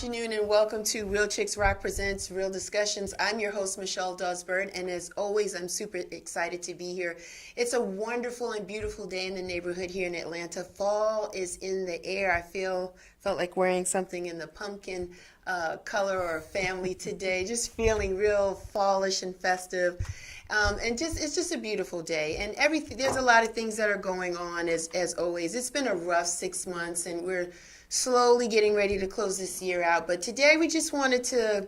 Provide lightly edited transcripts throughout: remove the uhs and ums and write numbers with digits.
afternoon and welcome to Real Chicks Rock Presents Real Discussions. I'm your host, Michelle Dawsbird, and as always, I'm super excited to be here. It's a wonderful and beautiful day in the neighborhood here in Atlanta. Fall is in the air. I felt like wearing something in the pumpkin color or family today, just feeling real fallish and festive. It's just a beautiful day, and there's a lot of things that are going on as always. It's been a rough 6 months, and we're slowly getting ready to close this year out. But today we just wanted to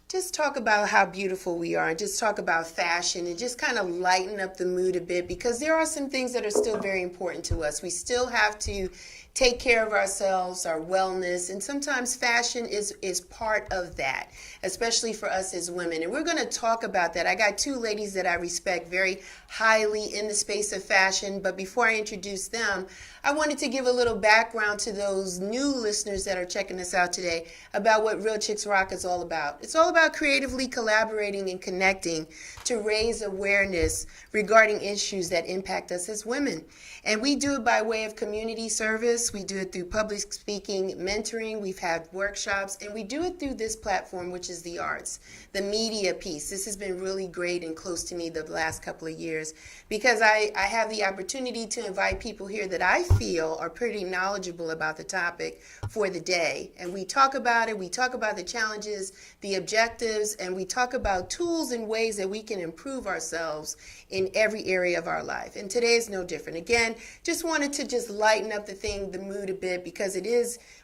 just talk about how beautiful we are and just talk about fashion and just kind of lighten up the mood a bit, because there are some things that are still very important to us. We still have to take care of ourselves, our wellness, and sometimes fashion is part of that, especially for us as women. And we're going to talk about that. I got two ladies that I respect very highly in the space of fashion, but before I introduce them, I wanted to give a little background to those new listeners that are checking us out today about what Real Chicks Rock is all about. It's all about creatively collaborating and connecting to raise awareness regarding issues that impact us as women. And we do it by way of community service. We do it through public speaking, mentoring. We've had workshops, and we do it through this platform, which is the arts, the media piece. This has been really great and close to me the last couple of years, because I have the opportunity to invite people here that I feel are pretty knowledgeable about the topic for the day. And we talk about it. We talk about the challenges, the objectives, and we talk about tools and ways that we can improve ourselves in every area of our life. And today is no different. Again, just wanted to just lighten up the mood a bit, because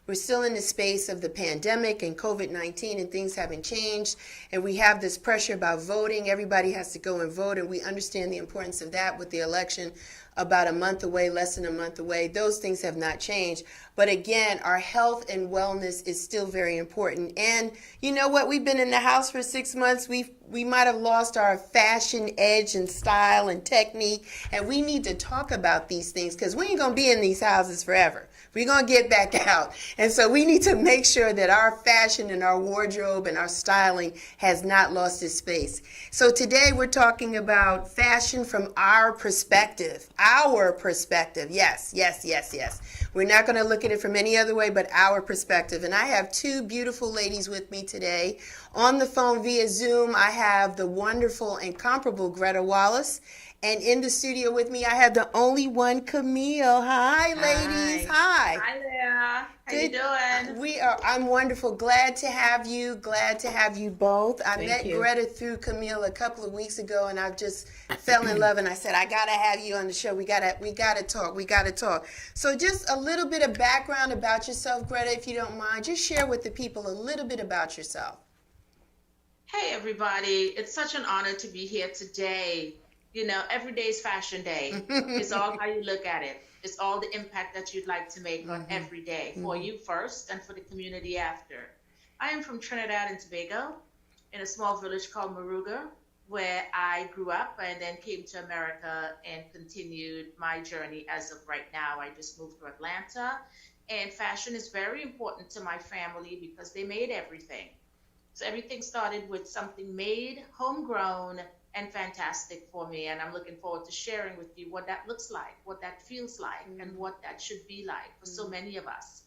we're still in the space of the pandemic and COVID-19, and things haven't changed. And we have this pressure about voting. Everybody has to go and vote, and we understand the importance of that with the election about a month away, less than a month away. Those things have not changed. But again, our health and wellness is still very important. And you know what? We've been in the house for 6 months. We might have lost our fashion edge and style and technique. And we need to talk about these things, because we ain't going to be in these houses forever. We're going to get back out. And so we need to make sure that our fashion and our wardrobe and our styling has not lost its space. So today we're talking about fashion from our perspective. Our perspective. Yes, yes, yes, yes. We're not going to look at it from any other way but our perspective. And I have two beautiful ladies with me today. On the phone via Zoom, I have the wonderful, incomparable Greta Wallace. And in the studio with me, I have the only one, Camille. Hi, ladies. Hi. Hi there. How you doing? I'm wonderful. Glad to have you. Glad to have you both. I met you. Greta through Camille a couple of weeks ago, and I just fell in love. And I said, I gotta have you on the show. We gotta talk. We gotta talk. So, just a little bit of background about yourself, Greta, if you don't mind. Just share with the people a little bit about yourself. Hey, everybody. It's such an honor to be here today. You know, every day is fashion day. It's all how you look at it. It's all the impact that you'd like to make on every day, for you first and for the community after. I am from Trinidad and Tobago, in a small village called Moruga, where I grew up and then came to America and continued my journey as of right now. I just moved to Atlanta, and fashion is very important to my family because they made everything. So everything started with something made, homegrown, and fantastic for me. And I'm looking forward to sharing with you what that looks like, what that feels like, and what that should be like for so many of us.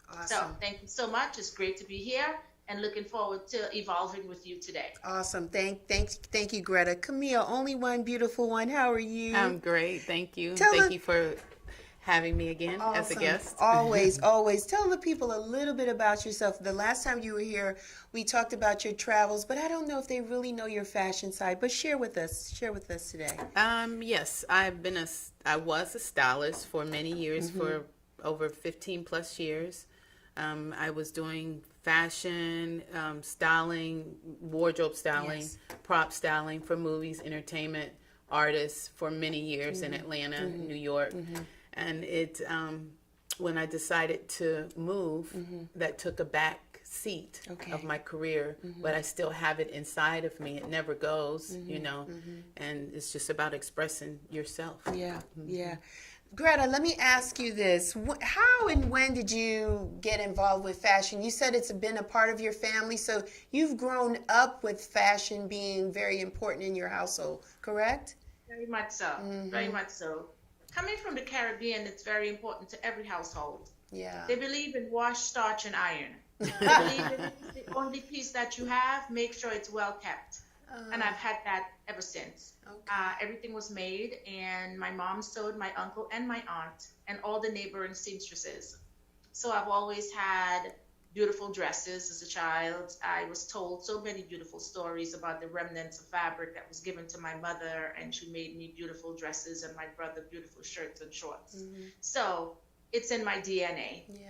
Awesome. So thank you so much. It's great to be here and looking forward to evolving with you today. Awesome. Thank you, Greta. Camille, only one beautiful one. How are you? I'm great. Thank you. Tell Thank us- you for having me again as a Awesome. guest. Always, always. Tell the people a little bit about yourself. The last time you were here, we talked about your travels, but I don't know if they really know your fashion side. But share with us today. Yes, I was a stylist for many years, for over 15 plus years. I was doing fashion, styling, wardrobe styling, Yes. prop styling for movies, entertainment artists for many years in Atlanta, New York. And when I decided to move, that took a back seat of my career, but I still have it inside of me. It never goes, and it's just about expressing yourself. Yeah, yeah. Greta, let me ask you this. How and when did you get involved with fashion? You said it's been a part of your family, so you've grown up with fashion being very important in your household, correct? Very much so. Very much so. Coming from the Caribbean, it's very important to every household. Yeah. They believe in wash, starch, and iron. I believe if it's the only piece that you have, make sure it's well kept. And I've had that ever since. Okay. Everything was made, and my mom sewed, my uncle and my aunt, and all the neighboring seamstresses. So I've always had beautiful dresses as a child. I was told so many beautiful stories about the remnants of fabric that was given to my mother, and she made me beautiful dresses and my brother beautiful shirts and shorts. So it's in my DNA. Yeah.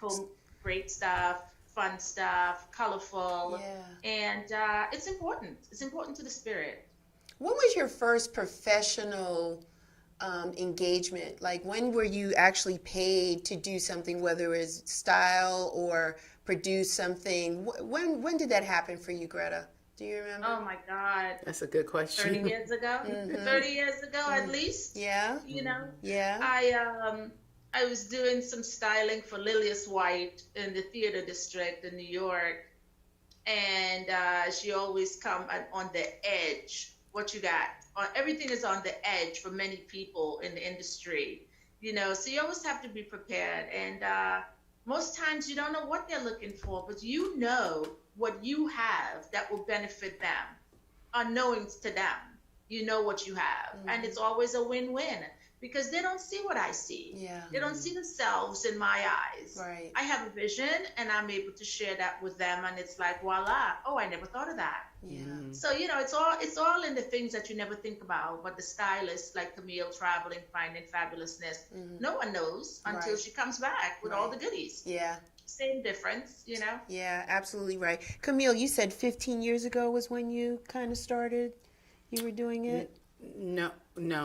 Cool, great stuff, fun stuff, colorful, and it's important. It's important to the spirit. What was your first professional engagement? Like, when were you actually paid to do something, whether it was style or produce something? When did that happen for you, Greta? Do you remember? Oh my God. That's a good question. 30 years ago? 30 years ago at least? Yeah. You know? Yeah. I was doing some styling for Lilius White in the theater district in New York. And she always come on the edge. What you got? Everything is on the edge for many people in the industry, you know, so you always have to be prepared. And most times you don't know what they're looking for, but you know what you have that will benefit them, unknowing to them. You know what you have, and it's always a win-win, because they don't see what I see. Yeah. They don't see themselves in my eyes. Right. I have a vision, and I'm able to share that with them, and it's like, voila, oh, I never thought of that. Yeah. So, you know, it's all in the things that you never think about. But the stylist, like Camille, traveling, finding fabulousness, no one knows until she comes back with all the goodies. Yeah. Same difference, you know? Yeah, absolutely right. Camille, you said 15 years ago was when you kind of started. You were doing it? No,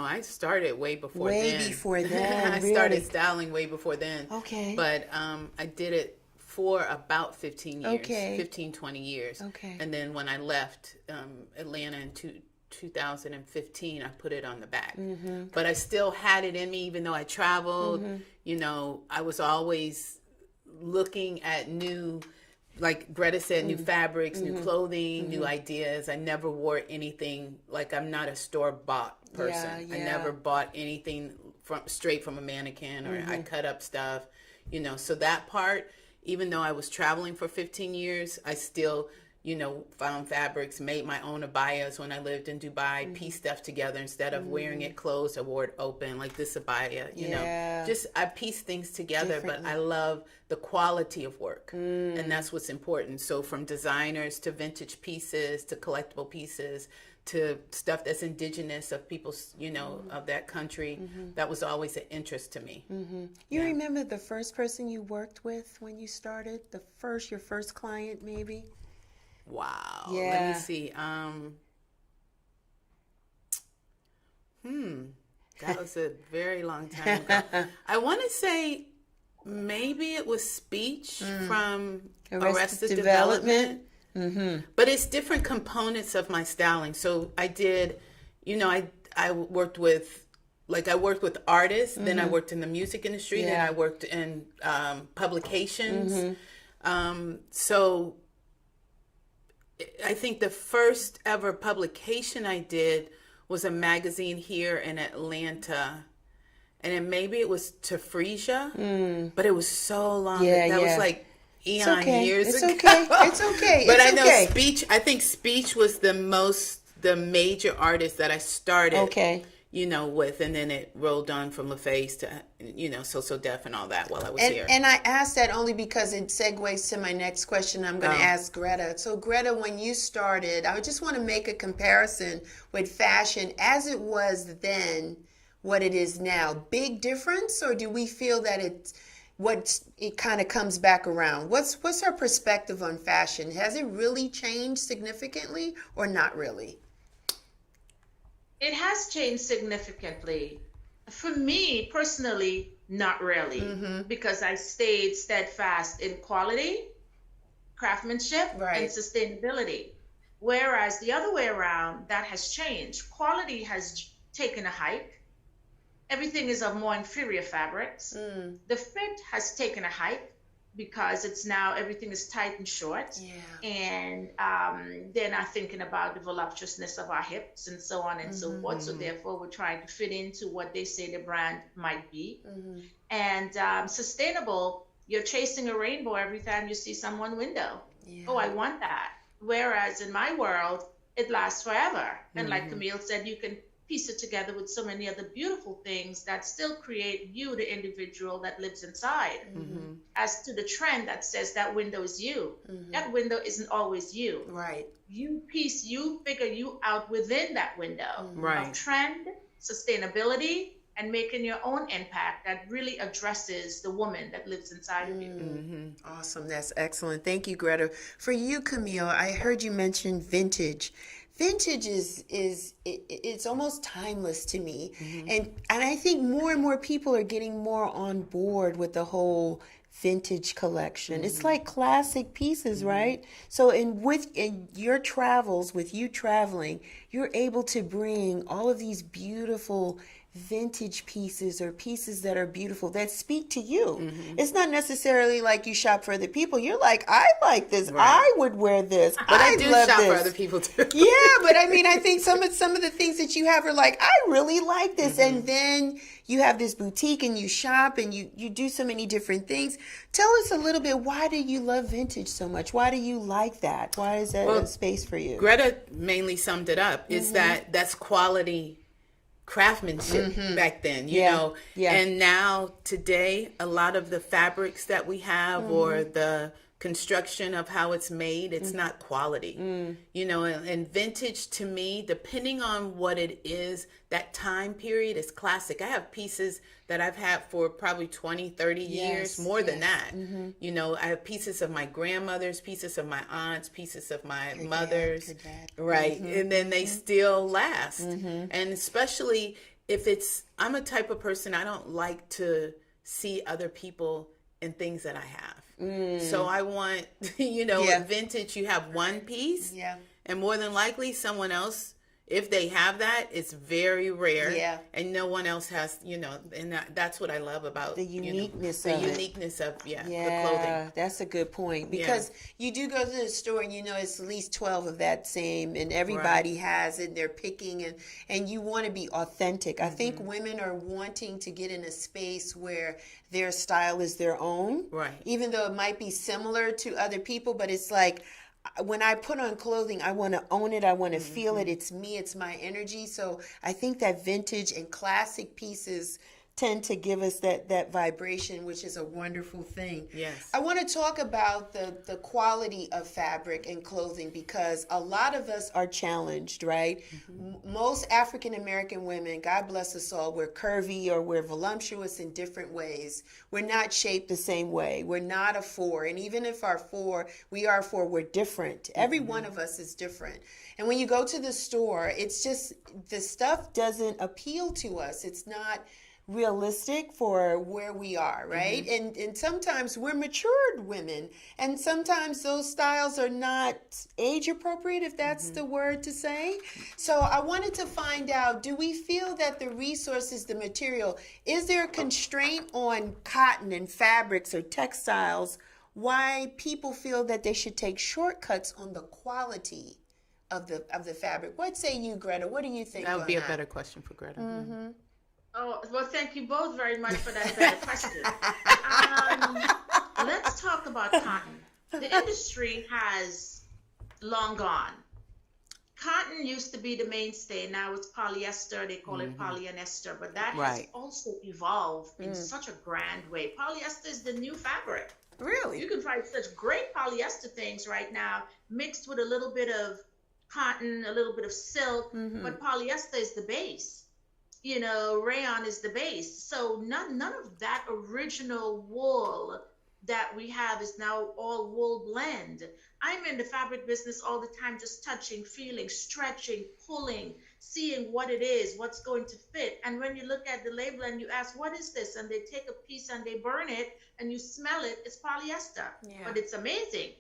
I started way before Way then. before then, I really? started styling way before then. Okay. But I did it for about 15 years, Okay. 15, 20 years. Okay. And then when I left Atlanta in 2015, I put it on the back. But I still had it in me, even though I traveled. You know, I was always looking at new, like Greta said, new fabrics, new clothing, new ideas. I never wore anything, like I'm not a store-bought person. Yeah, I yeah. never bought anything straight from a mannequin, or I cut up stuff, you know. So that part, even though I was traveling for 15 years, I still, you know, found fabrics, made my own abayas when I lived in Dubai, pieced stuff together. Instead of wearing it closed, I wore it open, like this abaya, you know. Just, I piece things together, but I love the quality of work. And that's what's important. So from designers to vintage pieces to collectible pieces to stuff that's indigenous of people's, you know, of that country, that was always an interest to me. You remember the first person you worked with when you started? Your first client, maybe? Wow. Yeah. Let me see. That was a very long time ago. I want to say maybe it was Speech from Arrested Development. But it's different components of my styling. So I did, you know, I worked with, like I worked with artists, then I worked in the music industry, then I worked in publications. So I think the first ever publication I did was a magazine here in Atlanta. And then maybe it was Tafresia, but it was so long. That was like eon years ago. It's okay. But I know Speech, I think Speech was the major artist that I started, you know, with, and then it rolled on from LaFace to, you know, So Def and all that while I was here. And I asked that only because it segues to my next question I'm going to ask Greta. So Greta, when you started, I just want to make a comparison with fashion as it was then, what it is now. Big difference, or do we feel that it kind of comes back around? What's her perspective on fashion? Has it really changed significantly or not really? It has changed significantly. For me personally, not really, because I stayed steadfast in quality, craftsmanship, and sustainability. Whereas the other way around, that has changed. Quality has taken a hike. Everything is of more inferior fabrics. The fit has taken a hike because it's now everything is tight and short. And they're not thinking about the voluptuousness of our hips and so on and so forth. So therefore, we're trying to fit into what they say the brand might be. And sustainable, you're chasing a rainbow every time you see someone's window. Yeah. Oh, I want that. Whereas in my world, it lasts forever. And like Camille said, you can piece it together with so many other beautiful things that still create you, the individual that lives inside. As to the trend that says that window is you, that window isn't always you. Right. You figure you out within that window of trend, sustainability, and making your own impact that really addresses the woman that lives inside of you. Awesome. That's excellent. Thank you, Greta. For you, Camille, I heard you mention vintage. Vintage it's almost timeless to me. And I think more and more people are getting more on board with the whole vintage collection. It's like classic pieces, right? So in your travels, with you traveling, you're able to bring all of these beautiful vintage pieces or pieces that are beautiful that speak to you. It's not necessarily like you shop for other people. You're like, I like this. I would wear this. But I do love shop this. for other people too. Yeah, but I mean, I think some of the things that you have are like, I really like this. And then you have this boutique and you shop and you do so many different things. Tell us a little bit, why do you love vintage so much? Why do you like that? Why is that a space for you? Greta mainly summed it up, is that's quality craftsmanship back then, you know. And now today, a lot of the fabrics that we have or the construction of how it's made, it's not quality, you know. And vintage to me, depending on what it is, that time period is classic. I have pieces that I've had for probably 20, 30 years, more than that. You know, I have pieces of my grandmother's, pieces of my aunts, pieces of my mother's, right? And then they still last. And especially if I'm a type of person, I don't like to see other people in things that I have. So I want, you know, vintage, you have one piece, and more than likely someone else, if they have that, it's very rare, and no one else has, you know, and that's what I love about the uniqueness of the it. Uniqueness of the clothing. That's a good point, because you do go to the store and you know it's at least 12 of that same, and everybody has it. They're picking, and you want to be authentic. I think women are wanting to get in a space where their style is their own, even though it might be similar to other people, but it's like, when I put on clothing, I want to own it. I want to feel it. It's me. It's my energy. So I think that vintage and classic pieces tend to give us that vibration, which is a wonderful thing. Yes. I want to talk about the quality of fabric and clothing, because a lot of us are challenged, right? Most African American women, God bless us all, we're curvy or we're voluptuous in different ways. We're not shaped the same way. We're not a 4. And even if we are 4, we're different. Every one of us is different. And when you go to the store, it's just the stuff doesn't appeal to us. It's not realistic for where we are, right? And sometimes we're matured women, and sometimes those styles are not age appropriate, if that's the word to say. So I wanted to find out, do we feel that the resources, the material, is there a constraint on cotton and fabrics or textiles, why people feel that they should take shortcuts on the quality of the fabric? What say you, Greta? What do you think? That would be a better question for Greta. Oh, well, thank you both very much for that better question. Let's talk about cotton. The industry has long gone. Cotton used to be the mainstay. Now it's polyester. They call it polyester, but that has also evolved in such a grand way. Polyester is the new fabric. Really? You can find such great polyester things right now, mixed with a little bit of cotton, a little bit of silk, but polyester is the base. You know, rayon is the base. So none of that original wool that we have is now all wool blend. I'm in the fabric business all the time, just touching, feeling, stretching, pulling, seeing what it is, what's going to fit. And when you look at the label and you ask, what is this? And they take a piece and they burn it and you smell it, it's polyester, but it's amazing.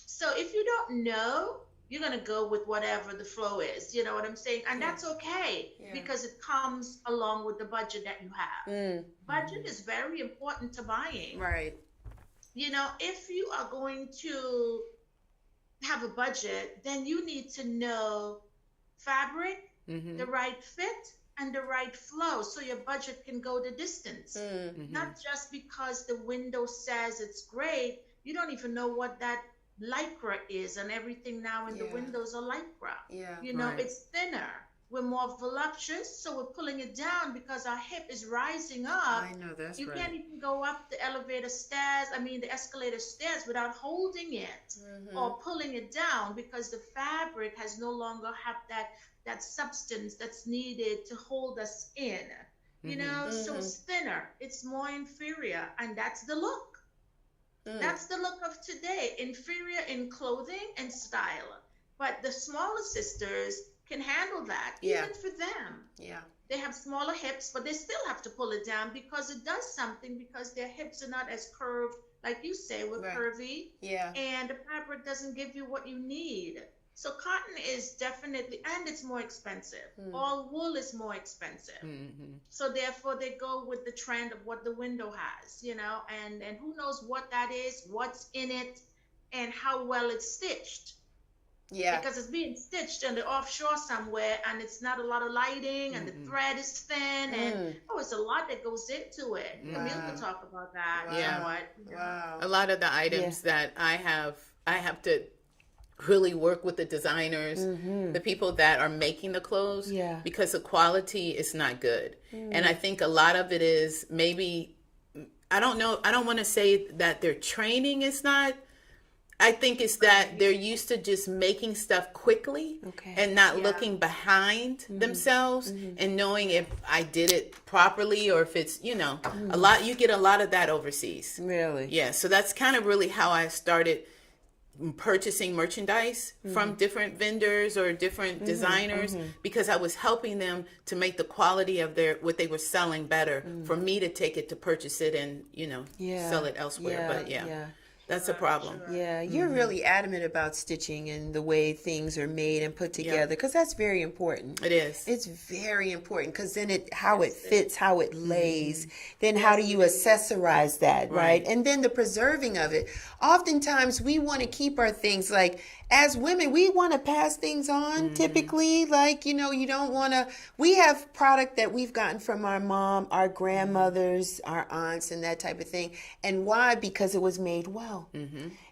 So if you don't know, you're going to go with whatever the flow is. You know what I'm saying? And that's okay, because it comes along with the budget that you have. Budget is very important to buying. Right. You know, if you are going to have a budget, then you need to know fabric, the right fit, and the right flow so your budget can go the distance. Not just because the window says it's great, you don't even know what that lycra is, and everything now in the windows are lycra. You know, it's thinner. We're more voluptuous, so we're pulling it down because our hip is rising up. I know, that's You right. can't even go up the the escalator stairs without holding it or pulling it down, because the fabric has no longer have that substance that's needed to hold us in. You know, so it's thinner, it's more inferior, and that's the look. That's the look of today, inferior in clothing and style. But the smaller sisters can handle that, even for them. They have smaller hips, but they still have to pull it down because it does something, because their hips are not as curved, like you say, we're curvy. And the fabric doesn't give you what you need. So cotton is definitely, and it's more expensive. All wool is more expensive. So therefore they go with the trend of what the window has, you know, and who knows what that is, what's in it, and how well it's stitched. Because it's being stitched in the offshore somewhere, and it's not a lot of lighting, and the thread is thin, and it's a lot that goes into it. Camille could talk about that somewhat. A lot of the items that I have to really work with the designers, the people that are making the clothes, because the quality is not good. And I think a lot of it is maybe, I don't know, I don't want to say that their training is not, I think it's that they're used to just making stuff quickly and not looking behind themselves and knowing if I did it properly or if it's, you know, you get a lot of that overseas. Really? Yeah. So that's kind of really how I started purchasing merchandise from different vendors or different designers, because I was helping them to make the quality of what they were selling better for me to take it to purchase it and, you know, sell it elsewhere. But that's a problem. Yeah, you're really adamant about stitching and the way things are made and put together, because that's very important. It is. It's very important, because then how it fits, how it lays, then how do you accessorize that, right? And then the preserving of it. Oftentimes we want to keep our things, like as women, we want to pass things on typically, like, you know, you don't want to, we have product that we've gotten from our mom, our grandmothers, our aunts, and that type of thing. And why? Because it was made well.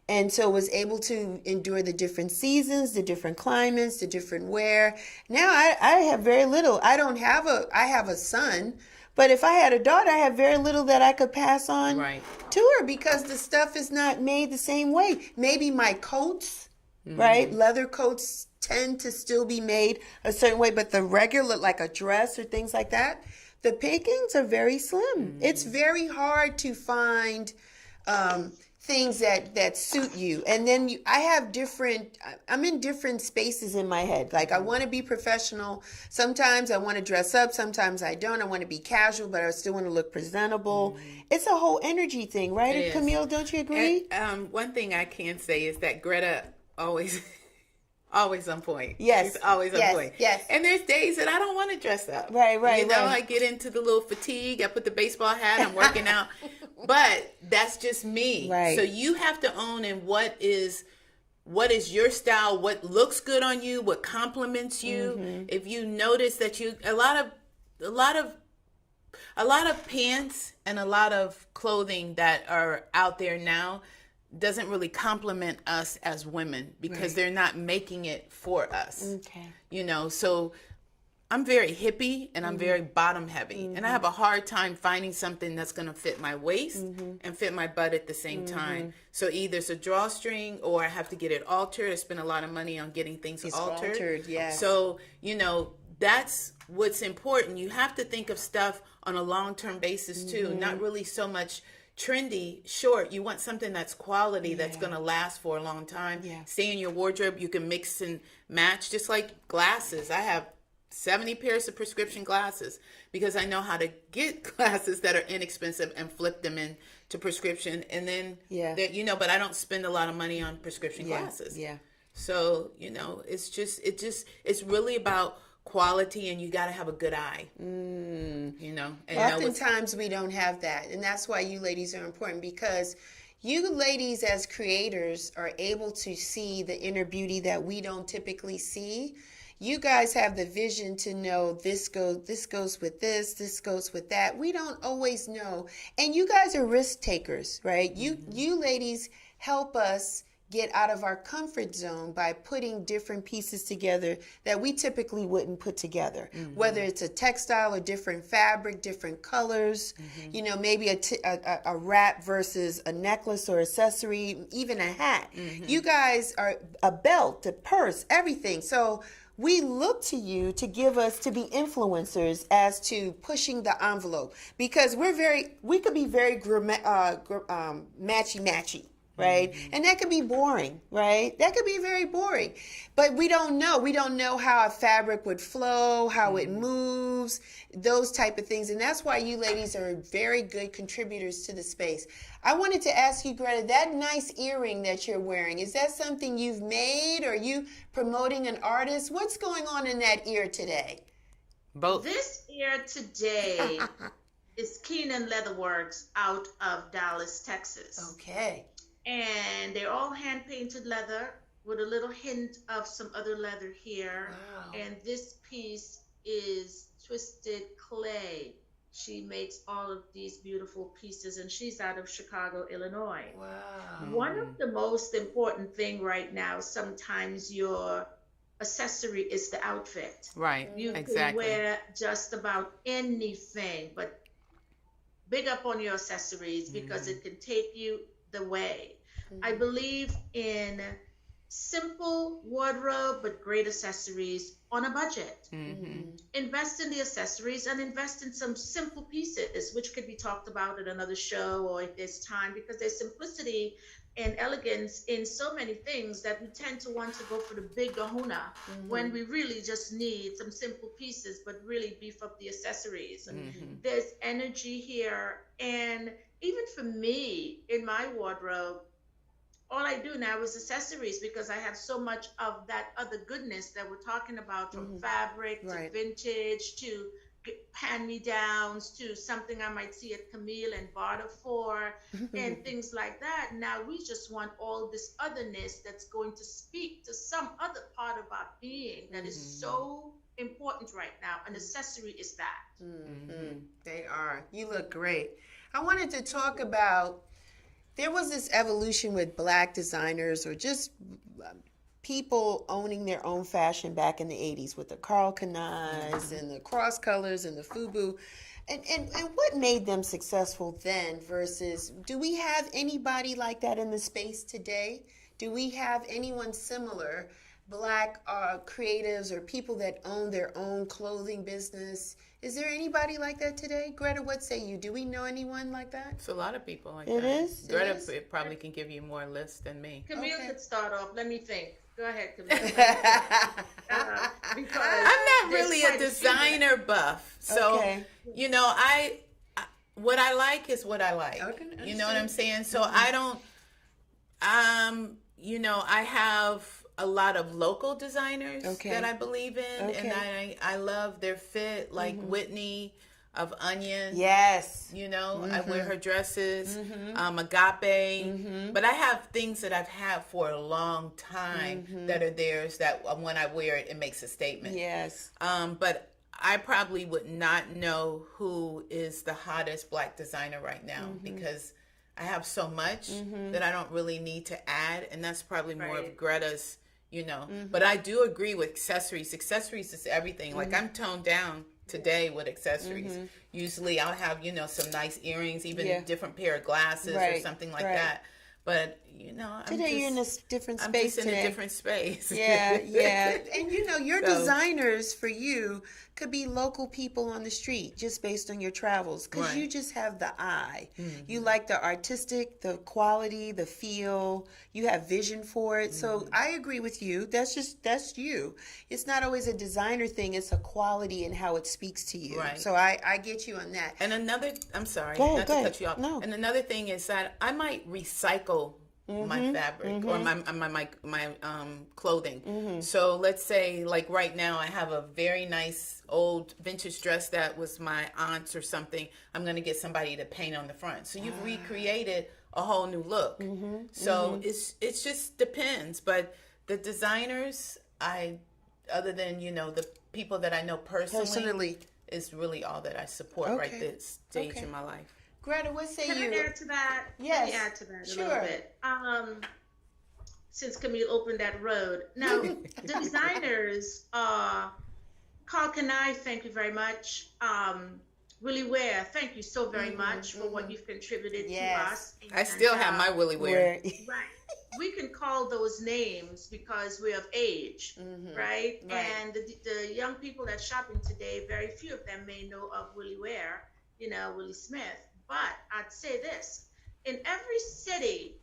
And so it was able to endure the different seasons, the different climates, the different wear. Now I have very little. I have a son, but if I had a daughter, I have very little that I could pass on to her, because the stuff is not made the same way. Maybe my coats, right? Leather coats tend to still be made a certain way, but the regular, like a dress or things like that, the pickings are very slim. It's very hard to find things that suit you. And then I'm in different spaces in my head. Like, I want to be professional. Sometimes I want to dress up. Sometimes I don't. I want to be casual, but I still want to look presentable. It's a whole energy thing, right? Camille, don't you agree? And, one thing I can say is that Greta always on point. Yes. She's always on point. Yes. And there's days that I don't want to dress up. Right. You know, I get into the little fatigue. I put the baseball hat. I'm working out. But that's just me. Right. So you have to own in what is your style, what looks good on you, what compliments you. If you notice that a lot of pants and a lot of clothing that are out there now doesn't really compliment us as women, because they're not making it for us. You know, so I'm very hippie and I'm very bottom heavy, and I have a hard time finding something that's going to fit my waist and fit my butt at the same time. So either it's a drawstring or I have to get it altered. I spend a lot of money on getting things altered. So, you know, that's what's important. You have to think of stuff on a long-term basis too, not really so much trendy, short. You want something that's quality, that's going to last for a long time. Stay in your wardrobe. You can mix and match, just like glasses. I have 70 pairs of prescription glasses because I know how to get glasses that are inexpensive and flip them into prescription. And then, you know, but I don't spend a lot of money on prescription glasses. So, you know, it's really about quality, and you got to have a good eye, you know. And oftentimes we don't have that, and that's why you ladies are important, because you ladies as creators are able to see the inner beauty that we don't typically see. you guys have the vision to know this goes with this goes with that. We don't always know. And you guys are risk takers, right? You ladies help us get out of our comfort zone by putting different pieces together that we typically wouldn't put together, whether it's a textile or different fabric, different colors, you know, maybe a wrap versus a necklace or accessory, even a hat. You guys are a belt, a purse, everything. So we look to you to be influencers as to pushing the envelope, because we could be very matchy-matchy. Right? And that could be boring, right? That could be very boring. But we don't know. We don't know how a fabric would flow, how it moves, those type of things. And that's why you ladies are very good contributors to the space. I wanted to ask you, Greta, that nice earring that you're wearing, is that something you've made? Or are you promoting an artist? What's going on in that ear today? Both. This ear today is Keenan Leatherworks out of Dallas, Texas. Okay. And they're all hand-painted leather with a little hint of some other leather here. Wow. And this piece is twisted clay. She makes all of these beautiful pieces, and she's out of Chicago, Illinois. Wow. One of the most important thing right now, sometimes your accessory is the outfit. Right, You exactly. can wear just about anything, but big up on your accessories because it can take you the way. I believe in simple wardrobe but great accessories on a budget. Invest in the accessories and invest in some simple pieces, which could be talked about at another show or if there's time, because there's simplicity and elegance in so many things that we tend to want to go for the big kahuna when we really just need some simple pieces but really beef up the accessories. There's energy here, and even for me in my wardrobe, all I do now is accessories because I have so much of that other goodness that we're talking about, from fabric to vintage to hand-me-downs to something I might see at Camille and barter for and things like that. Now we just want all this otherness that's going to speak to some other part of our being that is so important right now. An accessory is that. They are. You look great. I wanted to talk about, there was this evolution with Black designers or just people owning their own fashion back in the 80s with the Karl Kani's and the cross colors and the FUBU. And what made them successful then versus, do we have anybody like that in the space today? Do we have anyone similar, Black creatives or people that own their own clothing business? Is there anybody like that today? Greta, what say you? Do we know anyone like that? It's a lot of people like It that. is? It Greta is? probably can give you more lists than me. Camille Okay. could start off. Let me think. Go ahead, Camille. Because I'm not there's really quite a few. designer buff, so Okay. you know, I what I like is what I like. Okay, You know what I'm understood. saying? So I don't, you know, I have a lot of local designers Okay. that I believe in, and Okay. I love their fit, like Whitney of Onion. Yes. You know, I wear her dresses, Agape, but I have things that I've had for a long time that are theirs that when I wear it, it makes a statement. Yes. But I probably would not know who is the hottest Black designer right now because I have so much that I don't really need to add. And that's probably more of Right. Greta's, you know. But I do agree with accessories. Accessories is everything. Like I'm toned down today with accessories. Usually I'll have, you know, some nice earrings, even a different pair of glasses or Right, something like right. that. But, you know, Today you're in this different I'm space just in today. a different space. Yeah, yeah. And you know, your So- designers for you could be local people on the street just based on your travels, because you Right. just have the eye. You like the artistic, the quality, the feel. You have vision for it. So I agree with you. That's you. It's not always a designer thing. It's a quality in how it speaks to you. Right. So I get you on that. And another, I'm sorry, Go ahead, not go to ahead. cut you off. No. And another thing is that I might recycle my fabric or my clothing. So let's say, like right now, I have a very nice old vintage dress that was my aunt's or something. I'm going to get somebody to paint on the front. So you've recreated a whole new look. So it's just depends. But the designers, I other than, the people that I know personally, is really all that I support right this stage in my life. Greta, what say Can you? I add to that? Yes. Let me add to that a little bit. Since Camille opened that road. Now, the designers, Carl Kanai, thank you very much. Willie Ware, thank you so very much for what you've contributed to us. I still have my Willie Ware. Right. We can call those names because we're of age, right? And the young people that shopping today, very few of them may know of Willie Ware, Willie Smith. But I'd say this, in every city,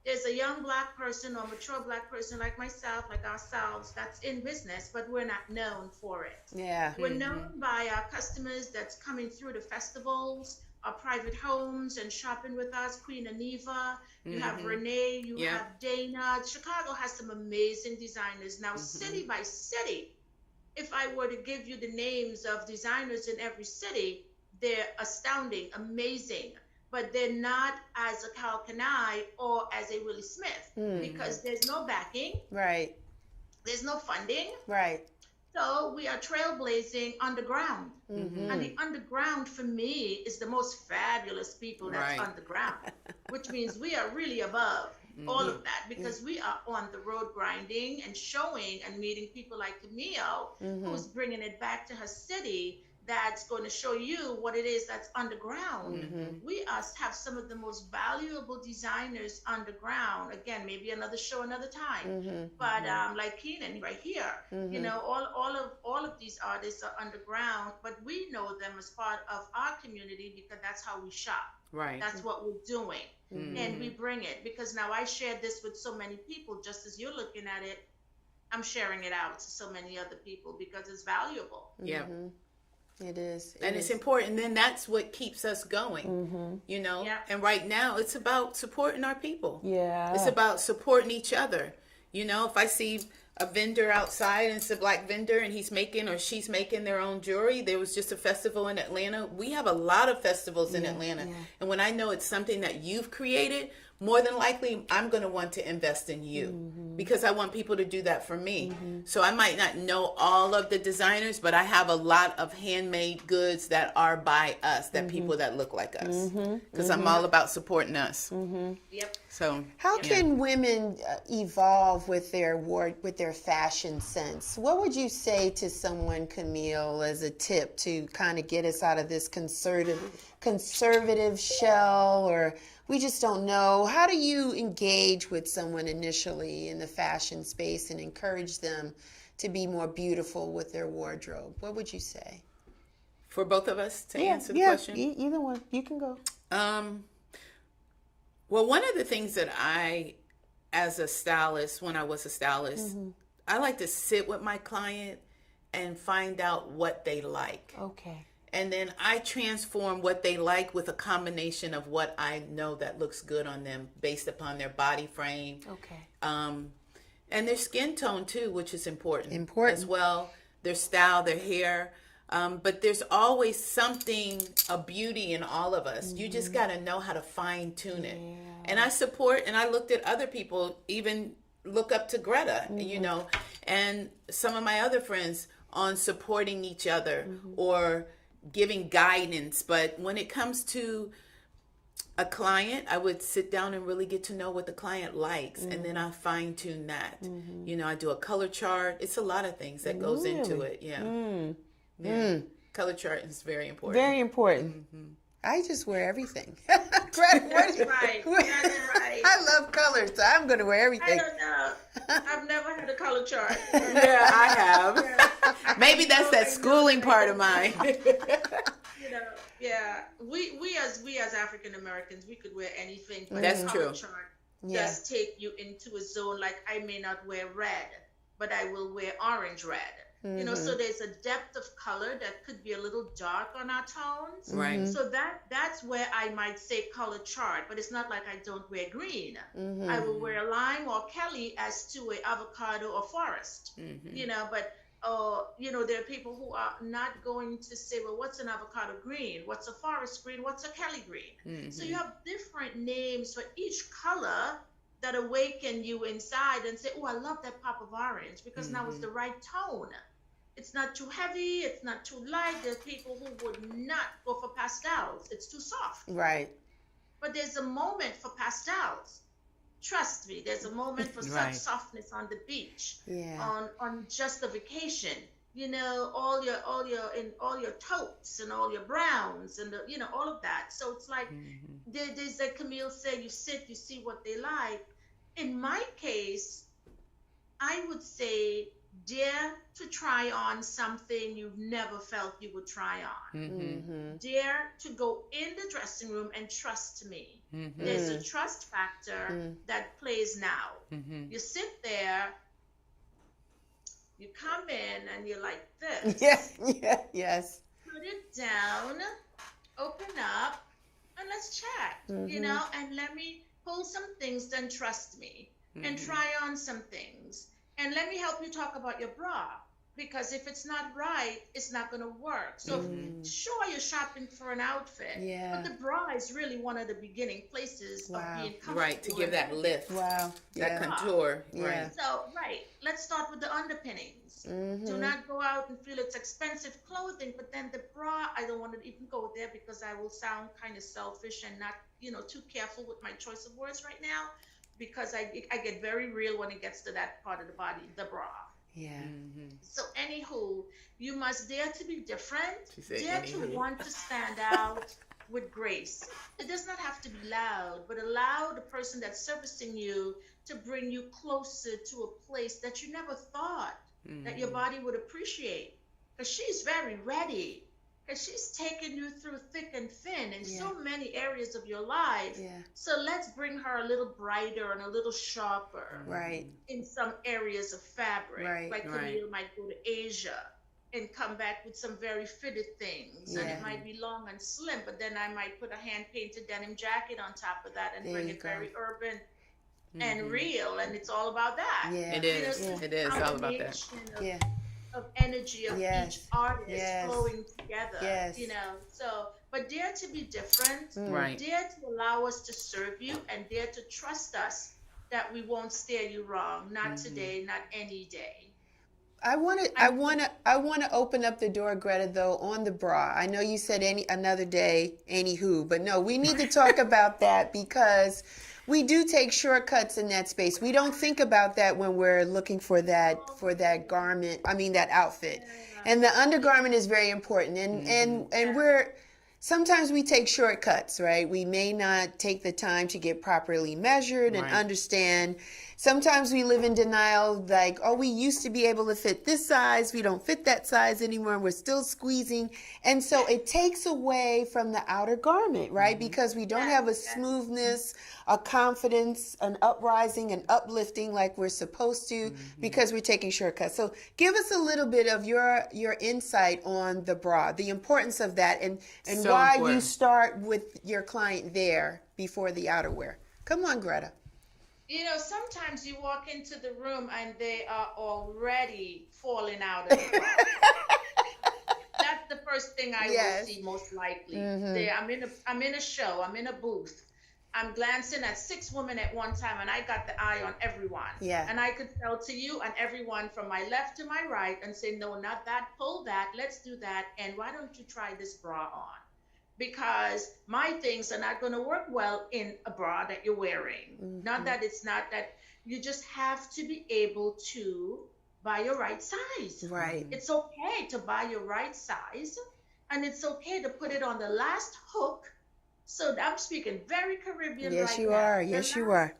there's a young Black person or mature Black person like myself, like ourselves, that's in business, but we're not known for it. Yeah. We're known by our customers that's coming through the festivals, our private homes and shopping with us. Queen Aniva, you have Renee, you have Dana. Chicago has some amazing designers. Now, city by city, if I were to give you the names of designers in every city, they're astounding, amazing. But they're not as a Cal Kanai or as a Willie Smith because there's no backing. Right. There's no funding. Right. So we are trailblazing underground. And the underground for me is the most fabulous people that's underground, which means we are really above all of that because we are on the road grinding and showing and meeting people like Camille, who's bringing it back to her city. That's going to show you what it is that's underground. We have some of the most valuable designers underground. Again, maybe another show, another time. But like Keenan right here, all of these artists are underground, but we know them as part of our community because that's how we shop. Right. That's what we're doing, and we bring it because now I share this with so many people. Just as you're looking at it, I'm sharing it out to so many other people because it's valuable. Yeah. It is. And it's important. Then that's what keeps us going, And right now it's about supporting our people. Yeah. It's about supporting each other. If I see a vendor outside and it's a Black vendor and he's making or she's making their own jewelry. There was just a festival in Atlanta. We have a lot of festivals in Atlanta. Yeah. And when I know it's something that you've created, more than likely I'm going to want to invest in you because I want people to do that for me. So I might not know all of the designers, but I have a lot of handmade goods that are by us, that people that look like us, because I'm all about supporting us. Yep. So how can women evolve with their fashion sense? What would you say to someone, Camille, as a tip to kind of get us out of this conservative shell, or we just don't know? How do you engage with someone initially in the fashion space and encourage them to be more beautiful with their wardrobe? What would you say? For both of us to answer the question? Either one. You can go. Well, one of the things that I, as a stylist, when I was a stylist, I like to sit with my client and find out what they like. Okay. And then I transform what they like with a combination of what I know that looks good on them based upon their body frame. Okay. And their skin tone too, which is important as well. Their style, their hair. But there's always something, a beauty in all of us. You just got to know how to fine tune it. Yeah. And I support, and I looked at other people, even look up to Greta, and some of my other friends on supporting each other or giving guidance. But when it comes to a client, I would sit down and really get to know what the client likes, and then I fine tune that. I do a color chart. It's a lot of things that goes into it. Yeah. Color chart is very important. Very important. I just wear everything. That's right. I love colors, so I'm going to wear everything. I don't know. I've never had a color chart. Yeah, I have. Maybe that's that schooling part of mine. We as African Americans, we could wear anything, but that's the true. Color chart does take you into a zone. Like I may not wear red, but I will wear orange red. So there's a depth of color that could be a little dark on our tones. Right. So that's where I might say color chart, but it's not like I don't wear green. I will wear lime or Kelly as to a avocado or forest. But there are people who are not going to say, well, what's an avocado green? What's a forest green? What's a Kelly green? So you have different names for each color that awaken you inside and say, oh, I love that pop of orange, because now it's the right tone. It's not too heavy, it's not too light. There's people who would not go for pastels. It's too soft. Right. But there's a moment for pastels. Trust me, there's a moment for such softness on the beach, on just a vacation. You know, all your taupes and all your browns and all of that. So it's like there's like Camille said, you sit, you see what they like. In my case, I would say dare to try on something you've never felt you would try on. Dare to go in the dressing room and trust me. There's a trust factor that plays now. You sit there, you come in, and you're like this. Yes. Put it down, open up, and let's chat, and let me pull some things, then trust me, and try on some things. And let me help you talk about your bra, because if it's not right, it's not going to work. So sure, you're shopping for an outfit, but the bra is really one of the beginning places of being comfortable. Right, to give that lift. Wow. That contour. Yeah. Right. So, let's start with the underpinnings. Do not go out and feel it's expensive clothing, but then the bra, I don't want to even go there because I will sound kind of selfish and not, too careful with my choice of words right now, because I get very real when it gets to that part of the body, the bra. Yeah. So anywho, you must dare to be different, dare to want to stand out with grace. It does not have to be loud, but allow the person that's servicing you to bring you closer to a place that you never thought that your body would appreciate. Because she's very ready. Because she's taken you through thick and thin in so many areas of your life. So let's bring her a little brighter and a little sharper. Right. In some areas of fabric. Right. Like Camille might go to Asia and come back with some very fitted things. And it might be long and slim, but then I might put a hand-painted denim jacket on top of that and bring it very urban and real. And it's all about that. Yeah. It is. It is all about that. Of energy of each artist flowing together, so, but dare to be different, dare to allow us to serve you, and dare to trust us that we won't steer you wrong, not today, not any day. I want to open up the door, Greta, though, on the bra. I know you said another day, anywho, but no, we need to talk about that, because we do take shortcuts in that space. We don't think about that when we're looking for that garment. I mean, that outfit. And the undergarment is very important. And sometimes we take shortcuts, right? We may not take the time to get properly measured and understand. Sometimes we live in denial, like, oh, we used to be able to fit this size. We don't fit that size anymore. We're still squeezing. And so it takes away from the outer garment, right? Because we don't have a smoothness, a confidence, an uprising, an uplifting like we're supposed to, because we're taking shortcuts. So give us a little bit of your insight on the bra, the importance of that, and so why important. You start with your client there before the outerwear. Come on, Greta. Sometimes you walk into the room and they are already falling out of the bra. That's the first thing I will see most likely. I'm in a show, I'm in a booth. I'm glancing at 6 women at one time, and I got the eye on everyone. Yeah. And I could tell to you and everyone from my left to my right and say, no, not that, pull that, let's do that, and why don't you try this bra on? Because my things are not going to work well in a bra that you're wearing. Not that it's not that, you just have to be able to buy your right size. Right. It's okay to buy your right size, and it's okay to put it on the last hook. So I'm speaking very Caribbean right now. Yes, you are.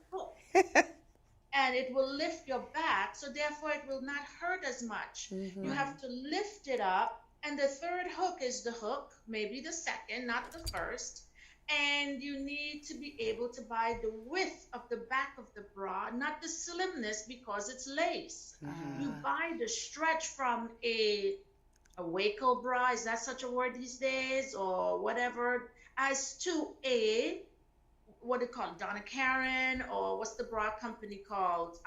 And it will lift your back, so therefore it will not hurt as much. You have to lift it up. And the third hook is the hook, maybe the second, not the first. And you need to be able to buy the width of the back of the bra, not the slimness, because it's lace. You buy the stretch from a Waco bra, is that such a word these days, or whatever, as to a, what do you call it, Donna Karan, or what's the bra company called?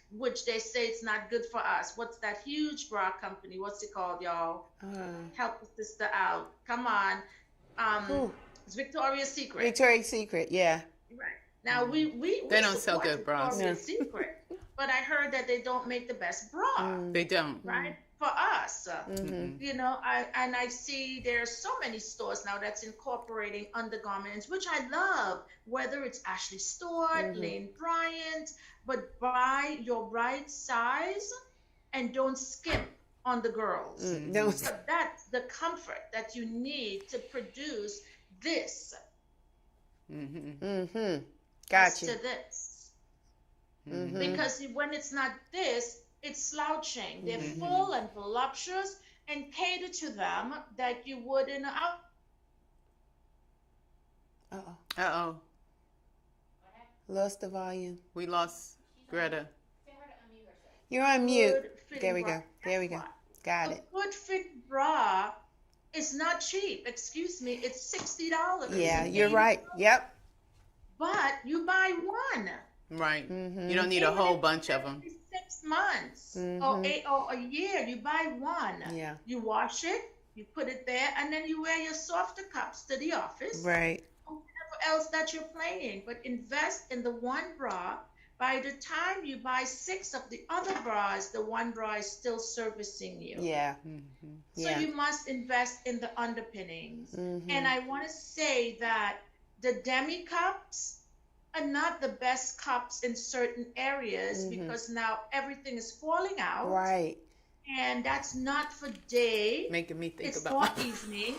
Which they say it's not good for us. What's that huge bra company? What's it called, y'all? Help a sister out. Come on. It's Victoria's Secret. Victoria's Secret, yeah. Right. Now we They don't sell support good bras. Victoria's Secret, but I heard that they don't make the best bra. They don't. Right? For us, you know, I see there's so many stores now that's incorporating undergarments, which I love, whether it's Ashley Stewart, Lane Bryant, but buy your right size and don't skimp on the girls. So that's the comfort that you need to produce this. Gotcha. To this. Because when it's not this, it's slouching. They're full and voluptuous and cater to them that you would in a Uh-oh. Lost the volume. We lost Greta. You're on mute. good There we bra. go. There we go. Got A it. good fit bra is not cheap. Excuse me, it's $60. Yeah, you're right. Yep. But you buy one. Right. You don't need a whole bunch of them. 6 months or a year, you buy one. Yeah. You wash it, you put it there, and then you wear your softer cups to the office. Right. Or whatever else that you're playing. But invest in the one bra. By the time you buy 6 of the other bras, the one bra is still servicing you. Yeah. So you must invest in the underpinnings. And I want to say that the demi cups are not the best cups in certain areas because now everything is falling out. Right. And that's not for day. Making me think It's about more evening.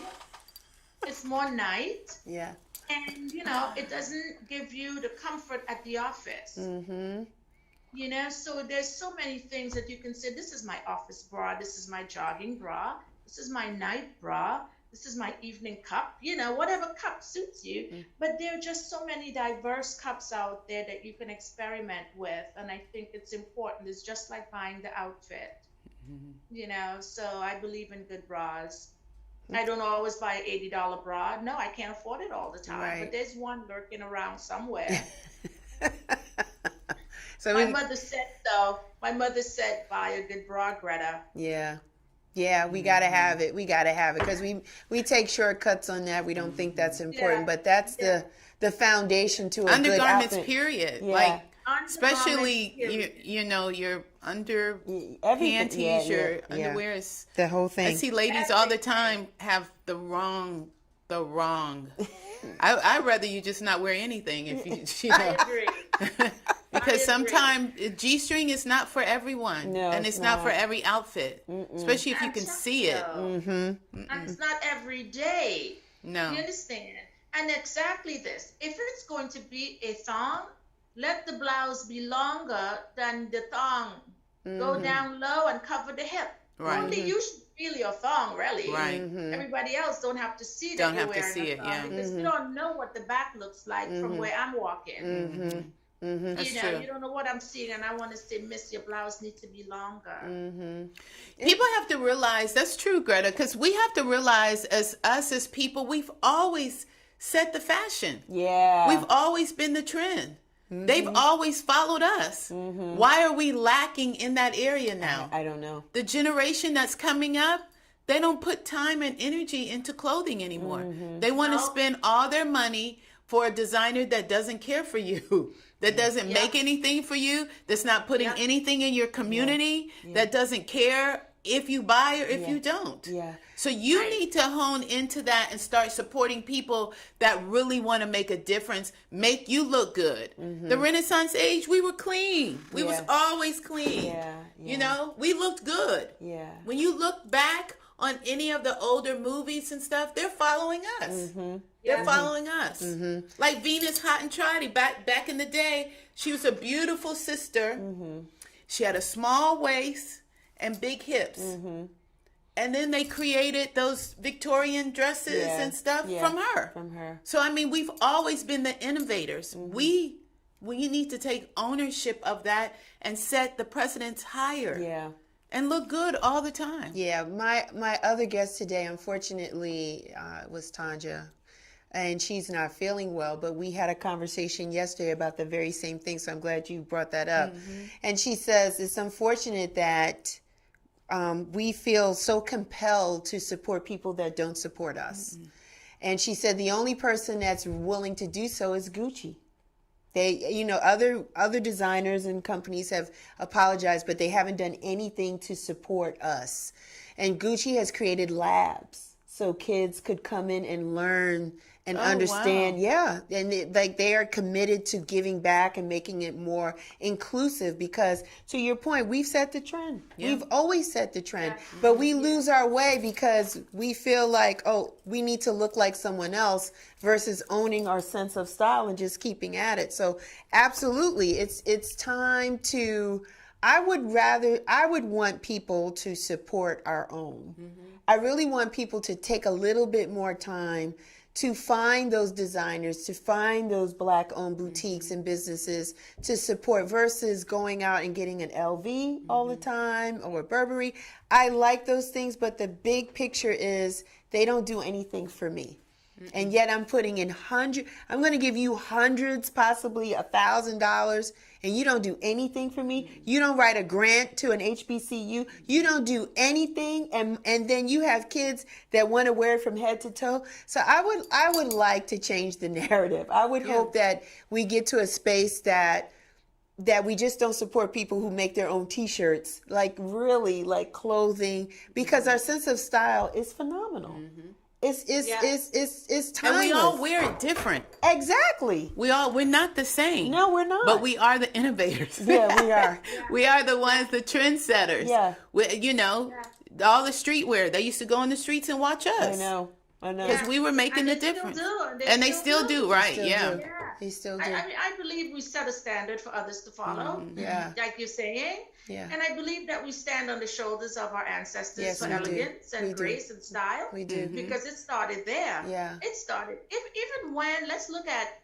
It's more night. Yeah. And, you know, it doesn't give you the comfort at the office. You know, so there's so many things that you can say, this is my office bra, this is my jogging bra, this is my night bra, this is my evening cup, you know, whatever cup suits you. But there are just so many diverse cups out there that you can experiment with. And I think it's important. It's just like buying the outfit, you know, so I believe in good bras. I don't always buy an $80 bra. No, I can't afford it all the time. Right. But there's one lurking around somewhere. So My mother said, buy a good bra, Greta. Yeah, we gotta have it. We gotta have it because we take shortcuts on that. We don't think that's important, but that's the foundation to a good Undergarments, outfit. period. Yeah. Like, Undergarments, especially period. you know, your under Everything. panties, Yeah, your yeah. underwear is. The whole I thing. see ladies all the time have the wrong. I'd rather you just not wear anything if you know. I agree. Because I agree. sometimes G-string is not for everyone, No, and it's it's not not. for every outfit, especially if you can see it. And it's not every day. No. You understand? And exactly this. If it's going to be a thong, let the blouse be longer than the thong. Go down low and cover the hip. Right. Only you should feel your thong, really. Right. Everybody else don't have to see that Don't you're have to wearing see a it, thong yeah. because you don't know what the back looks like from where I'm walking. That's You know, true. you don't know what I'm seeing, and I want to say, Miss, your blouse needs to be longer. People have to realize that's true, Greta, because we have to realize as people, we've always set the fashion. Yeah. We've always been the trend. They've always followed us. Why are we lacking in that area now? I don't know. The generation that's coming up, they don't put time and energy into clothing anymore. They want to spend all their money for a designer that doesn't care for you, that doesn't make anything for you, that's not putting anything in your community, that doesn't care if you buy or if you don't. Yeah. So you need to hone into that and start supporting people that really want to make a difference, make you look good. The Renaissance age, we were clean. We was always clean. Yeah. You know, we looked good. Yeah. When you look back on any of the older movies and stuff, they're following us. They're following us. Like Venus Hot and Trotty, back in the day, she was a beautiful sister. She had a small waist and big hips. And then they created those Victorian dresses and stuff from her. From her. So, I mean, we've always been the innovators. We need to take ownership of that and set the precedents higher. Yeah. And look good all the time. Yeah, my other guest today, unfortunately, was Taunja, and she's not feeling well. But we had a conversation yesterday about the very same thing, so I'm glad you brought that up. And she says it's unfortunate that we feel so compelled to support people that don't support us. And she said the only person that's willing to do so is Gucci. They, other designers and companies have apologized, but they haven't done anything to support us. And Gucci has created labs so kids could come in and learn and understand. Wow. Yeah. And they are committed to giving back and making it more inclusive because, to your point, we've set the trend. Yeah. We've always set the trend, but we lose our way because we feel like, oh, we need to look like someone else versus owning our sense of style and just keeping at it. So absolutely, it's time to, I would want people to support our own. I really want people to take a little bit more time to find those designers, to find those Black-owned boutiques and businesses to support versus going out and getting an LV all the time or Burberry. I like those things, but the big picture is they don't do anything for me. And yet I'm putting in I'm going to give you hundreds, possibly $1,000, and you don't do anything for me. You don't write a grant to an HBCU. You don't do anything. And then you have kids that want to wear it from head to toe. So I would like to change the narrative. I would hope that we get to a space that we just don't support people who make their own t-shirts, like really like clothing, because our sense of style is phenomenal. It's timeless. And we all wear it different. Exactly. We're not the same. No, we're not. But we are the innovators. Yeah, we are. We are the ones, the trendsetters. Yeah. All the streetwear. They used to go in the streets and watch us. I know. Because we were making the difference. And they still do, right? Still yeah. do. They still do. I mean, I believe we set a standard for others to follow. Yeah. Like you're saying. Yeah. And I believe that we stand on the shoulders of our ancestors Yes, for we do. elegance and We do. grace and style. We do. Because it started there. Yeah. It started even when let's look at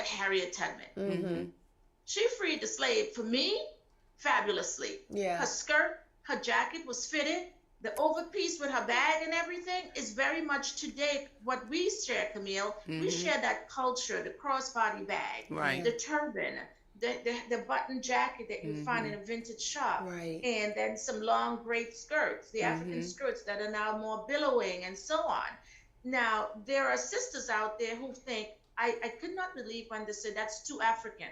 Harriet Tubman. She freed the slave for me fabulously. Yeah. Her skirt, her jacket was fitted. The overpiece with her bag and everything is very much today what we share, Camille. We share that culture, the crossbody bag, Right. the turban, the button jacket that you find in a vintage shop, Right. and then some long great skirts, the African skirts that are now more billowing and so on. Now, there are sisters out there who think, I could not believe when they said that's too African.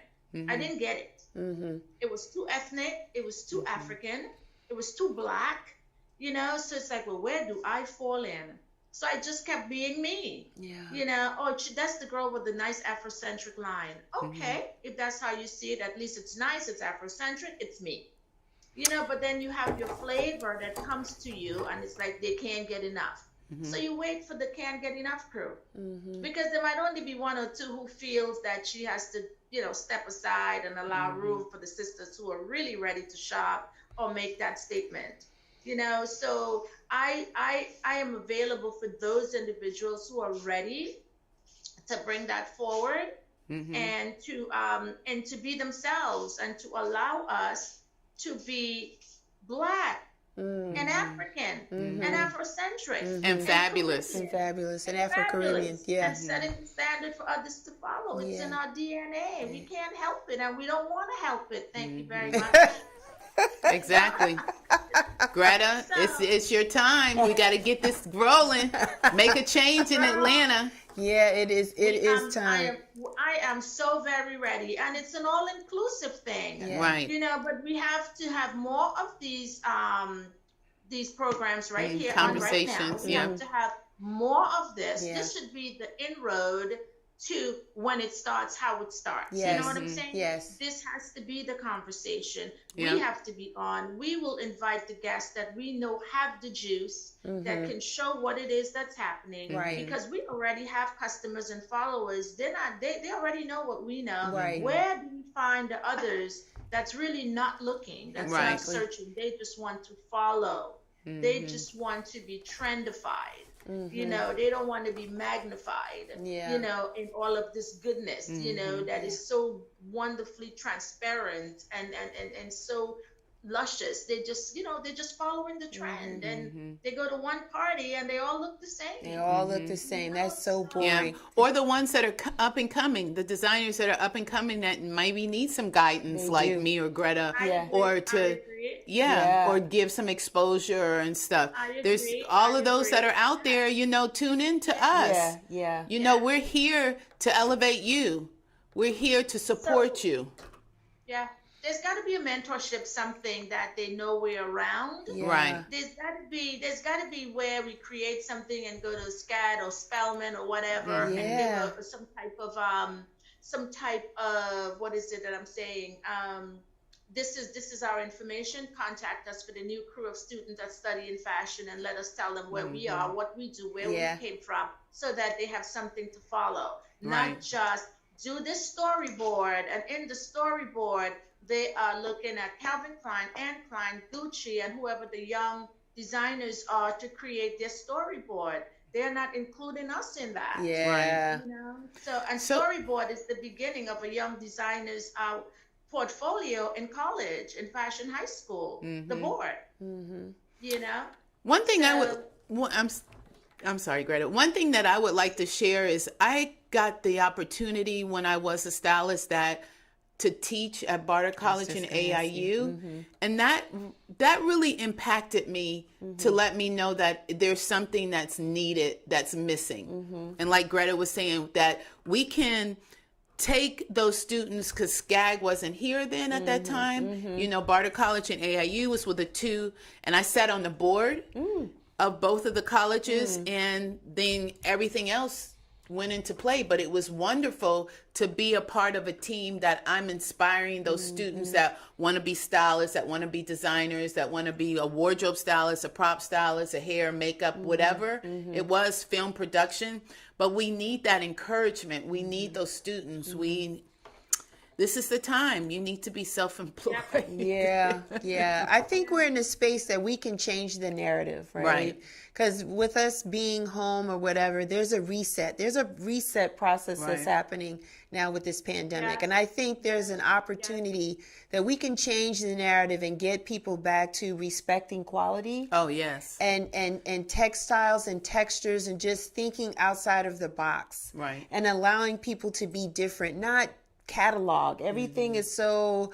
I didn't get it. It was too ethnic. It was too African. It was too Black. So it's like, well, where do I fall in? So I just kept being me. Yeah. That's the girl with the nice Afrocentric line. Okay, if that's how you see it, at least it's nice, it's Afrocentric, it's me. But then you have your flavor that comes to you and it's like they can't get enough. So you wait for the can't get enough crew. Because there might only be one or two who feels that she has to, step aside and allow room for the sisters who are really ready to shop or make that statement. So I am available for those individuals who are ready to bring that forward and to be themselves and to allow us to be Black and African and Afrocentric And fabulous. And fabulous. And Afro-Caribbean. Yeah. And setting the standard for others to follow. It's in our DNA. We can't help it and we don't want to help it. Thank you very much. Exactly. Greta, it's your time. We got to get this rolling. Make a change in Atlanta. Yeah, it is. It is time. I am so very ready, and it's an all-inclusive thing. Yeah. Right. But we have to have more of these programs right here Conversations, on right now. We yeah. have to have more of this. Yeah. This should be the inroad to when it starts, how it starts. Yes. You know what I'm saying? Yes. This has to be the conversation. Yeah. We have to be on. We will invite the guests that we know have the juice, that can show what it is that's happening. Right. Because we already have customers and followers. They already know what we know. Right. Where do we find the others that's really not looking, that's Right. not searching? They just want to follow. They just want to be trendified. They don't want to be magnified, in all of this goodness, that is so wonderfully transparent and so luscious. They just, they're just following the trend and they go to one party and they all look the same. They all look the same. That's so boring. Yeah. Or the ones that are up and coming, the designers that are up and coming that maybe need some guidance, They like do. me or Greta, Yeah. or to agree. Yeah. or give some exposure and stuff. I There's agree. all I of those that agree. are out there, tune in to us. Yeah. We're here to elevate you. we're here to support you. Yeah, there's got to be a mentorship, something that they know we're around. Yeah. Right. There's got to be where we create something and go to SCAD or Spellman or whatever and give Yeah. some type of what is it that I'm saying? This is our information. Contact us for the new crew of students that study in fashion and let us tell them where we are, what we do, where we came from, so that they have something to follow. Right. Not just do this storyboard, and in the storyboard they are looking at Calvin Klein, Anne Klein, Gucci, and whoever the young designers are to create their storyboard. They're not including us in that. Yeah. You know? So storyboard is the beginning of a young designer's portfolio in college, in fashion high school, the board. You know? One thing I'm sorry, Greta. One thing that I would like to share is I got the opportunity when I was a stylist to teach at Barter College and AIU. And that really impacted me to let me know that there's something that's needed, that's missing. And like Greta was saying, that we can take those students, because SCAG wasn't here then at that time. You know, Barter College and AIU was with the two, and I sat on the board of both of the colleges, and then everything else went into play. But it was wonderful to be a part of a team that I'm inspiring those students that want to be stylists, that want to be designers, that want to be a wardrobe stylist, a prop stylist, a hair, makeup, whatever. It was film production, but we need that encouragement. We need those students. This is the time. You need to be self-employed. Yeah. I think we're in a space that we can change the narrative, right? Because with us being home or whatever, there's a reset. There's a reset process that's happening now with this pandemic. And I think there's an opportunity that we can change the narrative and get people back to respecting quality. Oh, yes. And textiles and textures and just thinking outside of the box. Right. And allowing people to be different, not catalog. Everything is so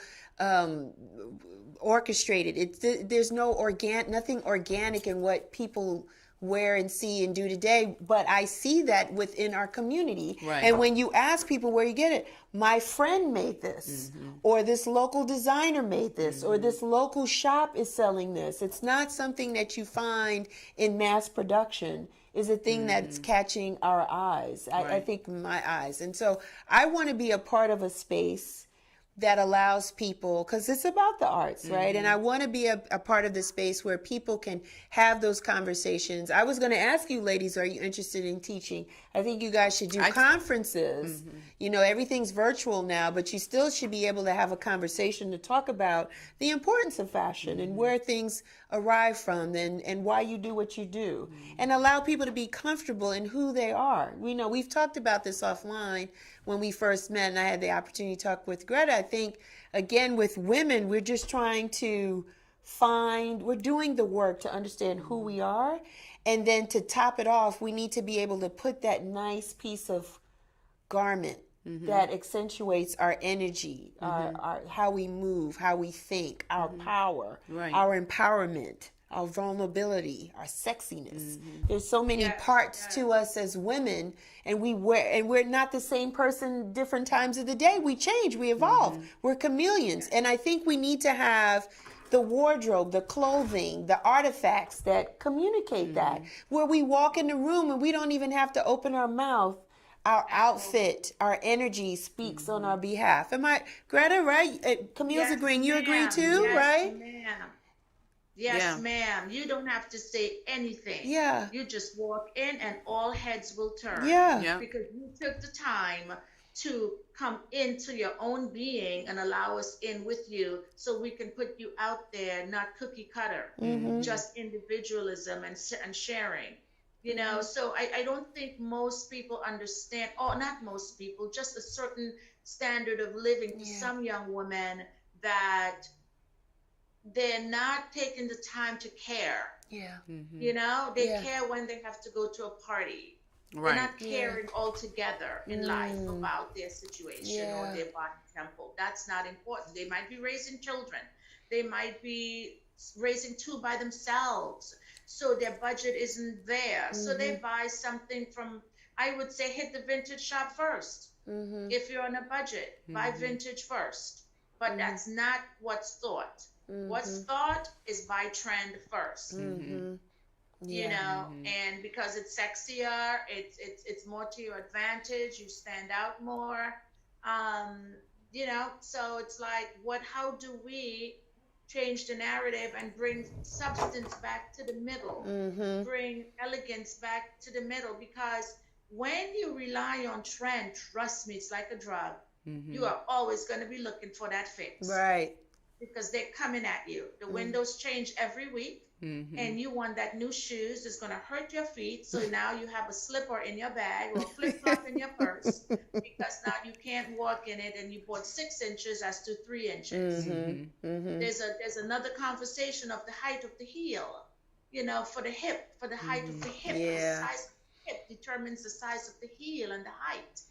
orchestrated. There's nothing organic in what people wear and see and do today. But I see that within our community. Right. And when you ask people where you get it, my friend made this, or this local designer made this, or this local shop is selling this. It's not something that you find in mass production. Is a thing that's catching our eyes. I think my eyes. And so I want to be a part of a space that allows people, because it's about the arts, right? And I want to be a part of the space where people can have those conversations. I was going to ask you, ladies, are you interested in teaching? I think you guys should do conferences. You know, everything's virtual now, but you still should be able to have a conversation to talk about the importance of fashion and where things arrive from and why you do what you do, and allow people to be comfortable in who they are. We know we've talked about this offline when we first met, and I had the opportunity to talk with Greta. I think, again, with women, we're just trying to we're doing the work to understand who we are. And then to top it off, we need to be able to put that nice piece of garment that accentuates our energy, our how we move, how we think, our power, our empowerment, our vulnerability, our sexiness. There's so many parts to us as women, and we're not the same person different times of the day. We change, we evolve. We're chameleons. And I think we need to have the wardrobe, the clothing, the artifacts that communicate that, where we walk in the room and we don't even have to open our mouth. Our outfit, our energy speaks on our behalf. Am I, Greta, right? Camille's agreeing. You agree too, right? Yes, ma'am. You don't have to say anything. Yeah. You just walk in and all heads will turn. Yeah. Because you took the time to come into your own being and allow us in with you, so we can put you out there, not cookie cutter, just individualism and sharing. You know, so I don't think most people understand, or not most people, just a certain standard of living to some young women, that they're not taking the time to care. Yeah. You know, they care when they have to go to a party. They're not caring altogether in life about their situation or their body temple. That's not important. They might be raising children. They might be raising two by themselves. So their budget isn't there. So they buy something from, I would say, hit the vintage shop first. If you're on a budget, buy vintage first. But that's not what's thought. What's thought is buy trend first. You know, and because it's sexier, it's more to your advantage. You stand out more. You know, so it's like, how do we change the narrative and bring substance back to the middle, bring elegance back to the middle? Because when you rely on trend, trust me, it's like a drug. You are always going to be looking for that fix. Right. Because they're coming at you. The windows change every week, and you want that new shoes that's going to hurt your feet. So now you have a slipper in your bag or a flip flop in your purse, because now you can't walk in it, and you bought 6 inches as to 3 inches. There's another conversation of the height of the heel. You know, for the hip, for the height of the hip, the size of the hip determines the size of the heel and the height.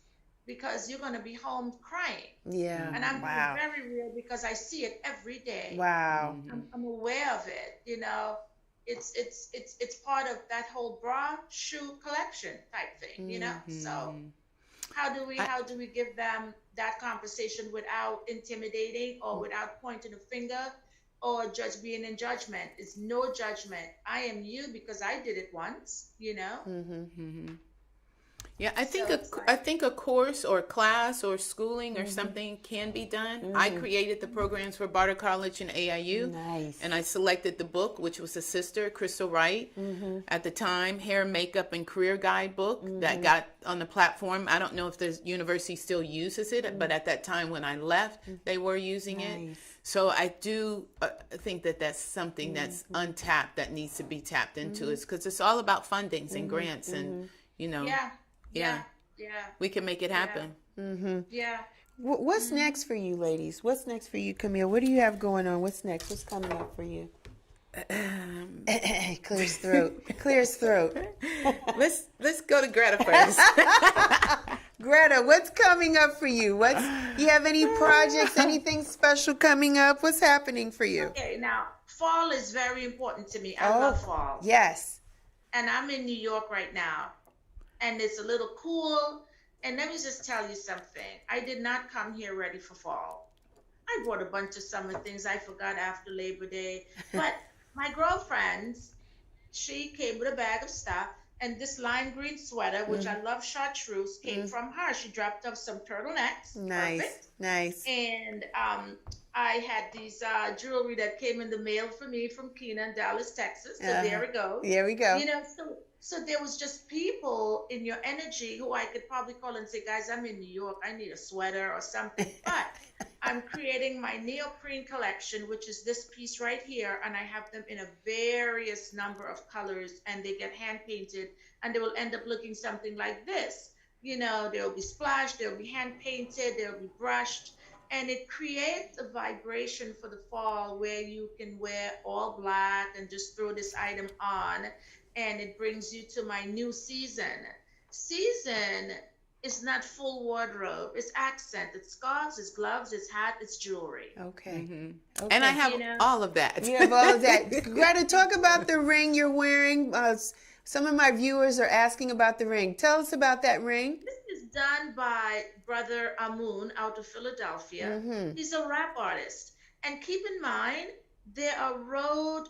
Because you're going to be home crying. Yeah. And I'm being very real because I see it every day. Wow. I'm aware of it. You know, it's part of that whole bra shoe collection type thing. You know, so how do we give them that conversation without intimidating or without pointing a finger or just being in judgment? It's no judgment. I am you because I did it once. You know. Yeah, I think a course or class or schooling or something can be done. I created the programs for Barter College and AIU. Nice. And I selected the book, which was a sister, Crystal Wright, at the time, hair, makeup, and career guide book that got on the platform. I don't know if the university still uses it, but at that time when I left, they were using it. So I do think that that's something that's untapped that needs to be tapped into. It's because it's all about fundings and grants and, you know. Yeah. We can make it happen. What's next for you, ladies? What's next for you, Camille? What do you have going on? What's next? What's coming up for you? Clear his throat. Clear his throat. Let's go to Greta first. Greta, what's coming up for you? You have any projects, anything special coming up? What's happening for you? Okay, now fall is very important to me. I love fall. Yes. And I'm in New York right now. And it's a little cool. And let me just tell you something. I did not come here ready for fall. I bought a bunch of summer things I forgot after Labor Day. But my girlfriend, she came with a bag of stuff. And this lime green sweater, which I love chartreuse, came from her. She dropped off some turtlenecks. Nice. Perfect. Nice. And I had these jewelry that came in the mail for me from Keena, Dallas, Texas. So there we go. There we go. You know, so there was just people in your energy who I could probably call and say, guys, I'm in New York. I need a sweater or something. But I'm creating my neoprene collection, which is this piece right here. And I have them in a various number of colors, and they get hand painted, and they will end up looking something like this. You know, they'll be splashed, they'll be hand painted, they'll be brushed. And it creates a vibration for the fall where you can wear all black and just throw this item on. And it brings you to my new season. Season is not full wardrobe. It's accent. It's scarves, it's gloves, it's hat, it's jewelry. Okay. Okay. And I have all of that. You have all of that. Greta, talk about the ring you're wearing. Some of my viewers are asking about the ring. Tell us about that ring. This is done by Brother Amun out of Philadelphia. He's a rap artist. And keep in mind, they're road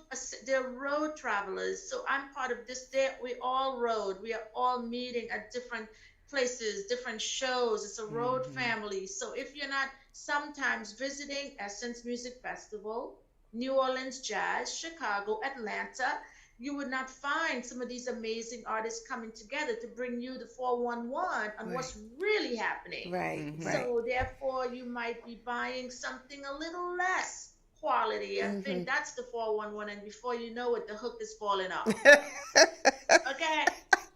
travelers. So I'm part of this. We all rode. We are all meeting at different places, different shows. It's a road family. So if you're not sometimes visiting Essence Music Festival, New Orleans Jazz, Chicago, Atlanta, you would not find some of these amazing artists coming together to bring you the 411 on what's really happening. Right. So therefore, you might be buying something a little less quality. I think that's the 411, and before you know it, the hook is falling off. Okay.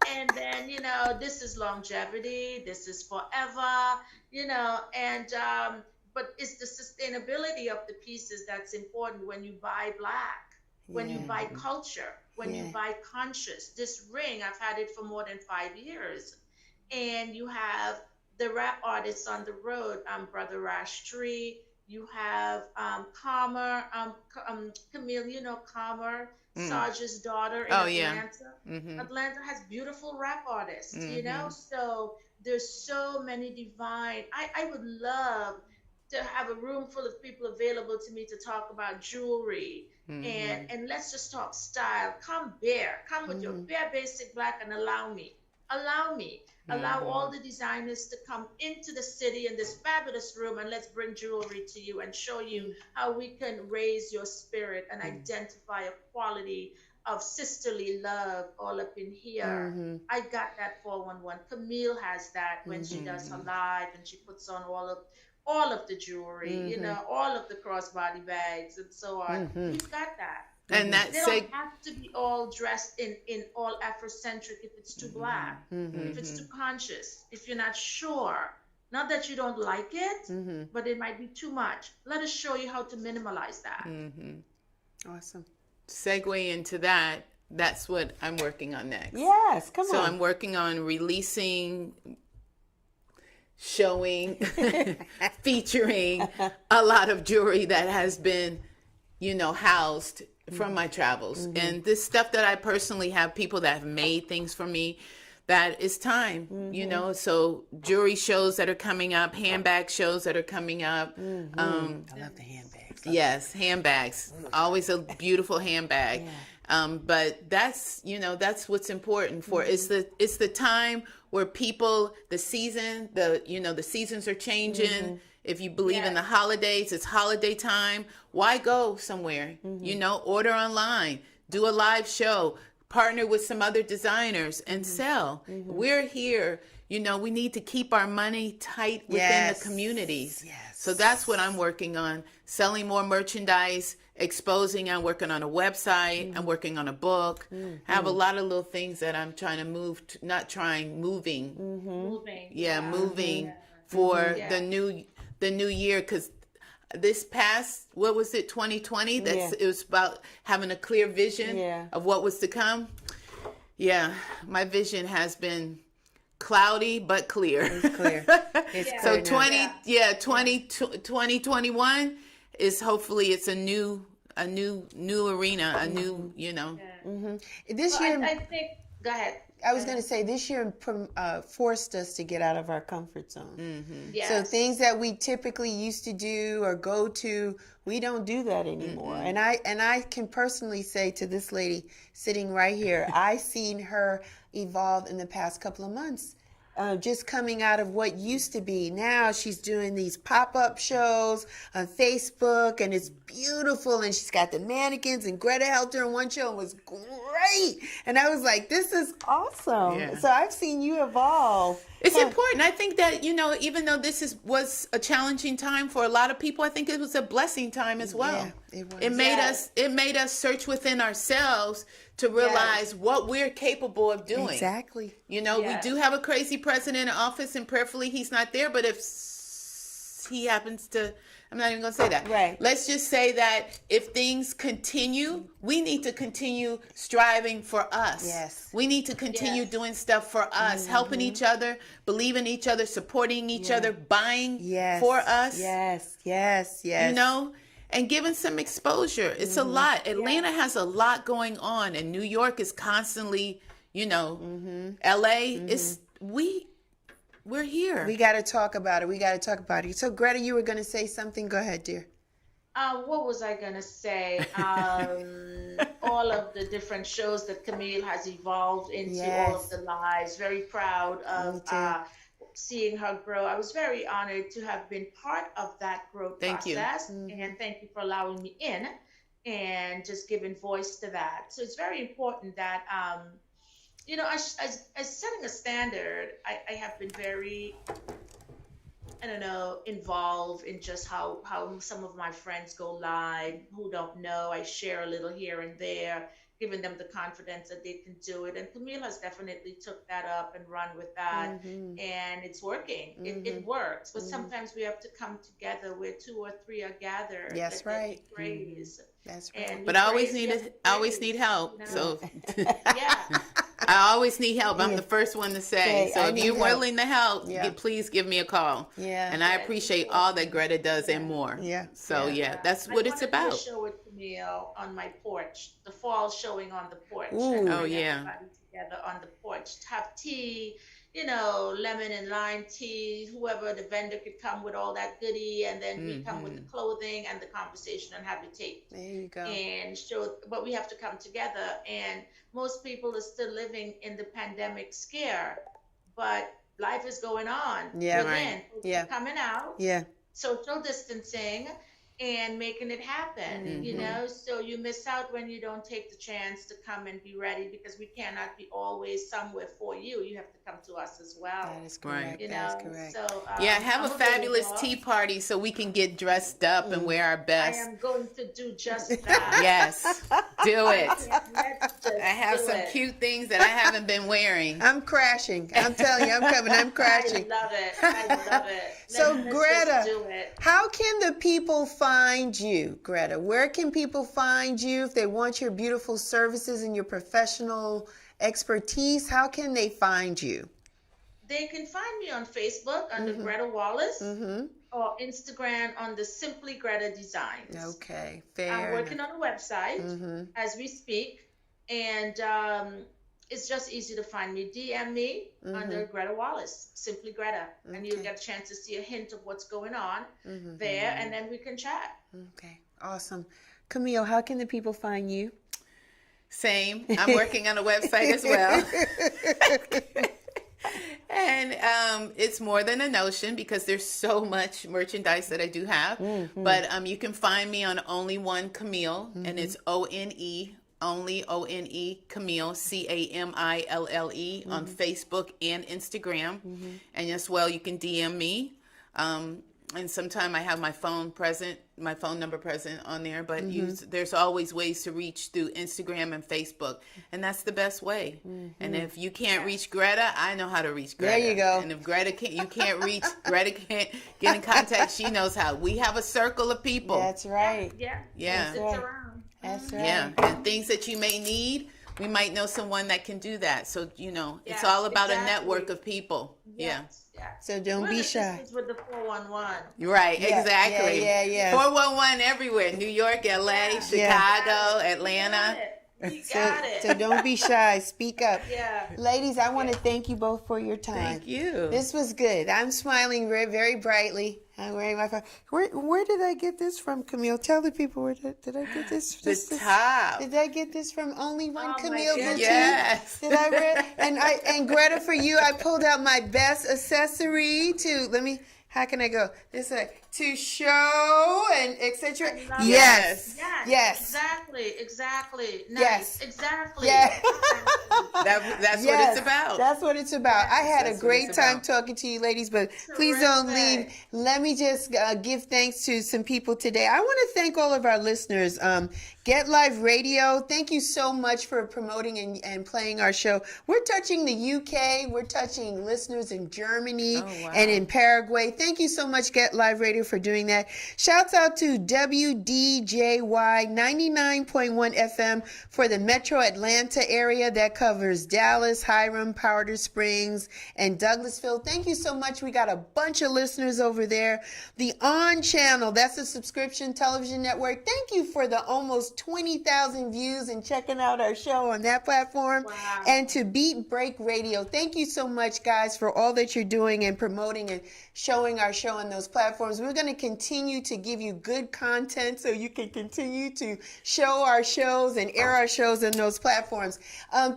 And then, you know, this is longevity, this is forever, you know, and but it's the sustainability of the pieces that's important when you buy black, when you buy culture, when you buy conscious. This ring, I've had it for more than 5 years. And you have the rap artists on the road, Brother Rash Tree. You have Calmer, Camille, you know Calmer, Sarge's daughter in Atlanta. Atlanta has beautiful rap artists, you know? So there's so many divine. I would love to have a room full of people available to me to talk about jewelry. And let's just talk style. Come bare. Come with your bare basic black and allow me. Allow me. Allow all the designers to come into the city in this fabulous room, and let's bring jewelry to you and show you how we can raise your spirit and identify a quality of sisterly love all up in here. I got that 411. Camille has that when she does her live and she puts on all of the jewelry, you know, all of the crossbody bags and so on. We've got that. And that they don't have to be all dressed in all Afrocentric if it's too black, if it's too conscious, if you're not sure. Not that you don't like it, but it might be too much. Let us show you how to minimalize that. Awesome. Segue into that. That's what I'm working on next. Yes, come on. So I'm working on releasing, showing, featuring a lot of jewelry that has been, you know, housed from my travels. And this stuff that I personally have people that have made things for me, that is time, you know. So jewelry shows that are coming up, handbag shows that are coming up. I love the handbags. Yes, handbags. Always a beautiful handbag. But that's, you know, that's what's important for it's the time where people, the season, the seasons are changing. If you believe in the holidays, it's holiday time. Why go somewhere? You know, order online, do a live show, partner with some other designers and sell. We're here. You know, we need to keep our money tight within the communities. So that's what I'm working on. Selling more merchandise, exposing. I'm working on a website. I'm working on a book. I have a lot of little things that I'm trying to moving. Moving for the new year, because this past, what was it, 2020? It was about having a clear vision of what was to come. My vision has been cloudy but clear. It's clear. So 2021 is hopefully it's a new arena, a new, you know. This year, I think. Go ahead. I was going to say this year forced us to get out of our comfort zone. So things that we typically used to do or go to, we don't do that anymore. And I can personally say to this lady sitting right here, I seen her evolve in the past couple of months. Just coming out of what used to be. Now she's doing these pop-up shows on Facebook, and it's beautiful. And she's got the mannequins, and Greta helped her in one show and was great. And I was like, this is awesome. So I've seen you evolve. It's important. I think that, you know, even though this was a challenging time for a lot of people, I think it was a blessing time as well. It was. It made us search within ourselves to realize what we're capable of doing. Exactly. You know, we do have a crazy president in office, and prayerfully he's not there, but if he happens to, I'm not even going to say that. Right. Let's just say that if things continue, we need to continue striving for us. Yes. We need to continue doing stuff for us, helping each other, believing each other, supporting each other, buying for us. Yes. You know, and giving some exposure. It's a lot. Atlanta has a lot going on, and New York is constantly, you know, LA is, we're here. We got to talk about it. So Greta, you were going to say something. Go ahead, dear. What was I going to say? All of the different shows that Camille has evolved into, all of the lives. Very proud of seeing her grow. I was very honored to have been part of that growth process. And thank you for allowing me in and just giving voice to that. So it's very important that, you know, as setting a standard, I have been very, I don't know, involved in just how some of my friends go live, who don't know. I share a little here and there, giving them the confidence that they can do it. And Camille has definitely took that up and run with that. And it's working. It works. But sometimes we have to come together where 2 or 3 are gathered. That's right. Praise. That's right. But I always need help. You know? So I always need help. I'm the first one to say. So if you're willing to help, please give me a call. And I appreciate all that Greta does and more. So that's what it's about. I want to show with Camille on my porch. The fall showing on the porch. Ooh. Oh everybody together on the porch. Have tea, lemon and lime tea, whoever the vendor could come with all that goodie, and then we come with the clothing and the conversation and have it taped. There you go. And show, but we have to come together. And most people are still living in the pandemic scare, but life is going on. Yeah, within. Yeah. Coming out. Yeah. Social distancing and making it happen, so you miss out when you don't take the chance to come and be ready, because we cannot be always somewhere for you. You have to come to us as well. That is correct. You That is know, correct. so have I'm a fabulous available. tea party so we can get dressed up and wear our I best. am going to do just that. Yes, do it. Let's just I have do some it. cute things that I haven't been wearing. I'm crashing. I'm telling you, I'm coming. I'm crashing. I love it. I love it. So, Let's Greta, just do it. how can the people find you, Greta? Where can people find you if they want your beautiful services and your professional expertise? How can they find you? They can find me on Facebook under Greta Wallace or Instagram on the Simply Greta Designs. Okay, fair I'm working enough. on a website as we speak, and it's just easy to find me. DM me under Greta Wallace, Simply Greta, and you'll get a chance to see a hint of what's going on there, and then we can chat. Okay, awesome. Camille, how can the people find you? Same. I'm working on a website as well. And it's more than a notion because there's so much merchandise that I do have. But you can find me on Onlyone Camille, and it's ONE, only ONE Camille, CAMILLE on Facebook and Instagram. And as well, you can DM me. And sometimes I have my phone number present on there, but there's always ways to reach through Instagram and Facebook, and that's the best way. And if you can't reach Greta, I know how to reach Greta. There you go. And if Greta can't reach, Greta can't get in contact, she knows how. We have a circle of people. That's right. Yeah. Yeah. It's around. That's right. Yeah, and things that you may need, we might know someone that can do that. So, it's all about a network of people. Yes. So don't be shy. With the 411. You're right, Yeah, exactly. yeah. 411 everywhere. New York, LA, Chicago, Atlanta. You got it. So don't be shy. Speak up. Yeah. Ladies, I want to thank you both for your time. Thank you. This was good. I'm smiling very, very brightly. I'm wearing my phone. Where did I get this from, Camille? Tell the people where did I get this? Top. Did I get this from Only One Oh, my Camille goodness. Boutique? Yes. Did I read? And Greta, for you, I pulled out my best accessory how can I go? This to show and etc. Yes. Yes. Exactly. Nice. Yes. Exactly. Yeah. That's what Yes, it's about. That's what it's about. I had a That's what great it's time about. talking to you, ladies, but please don't leave. Let me just give thanks to some people today. I want to thank all of our listeners. Get Live Radio, thank you so much for promoting and playing our show. We're touching the UK. We're touching listeners in Germany and in Paraguay. Thank you so much, Get Live Radio, for doing that. Shouts out to WDJY 99.1 FM for the Metro Atlanta area that covers Dallas, Hiram, Powder Springs, and Douglasville. Thank you so much. We got a bunch of listeners over there. The On Channel, that's a subscription television network. Thank you for the almost 20,000 views and checking out our show on that platform. Wow. And to Beat Break Radio, thank you so much, guys, for all that you're doing and promoting and showing our show on those platforms. We're going to continue to give you good content so you can continue to show our shows and air our shows on those platforms.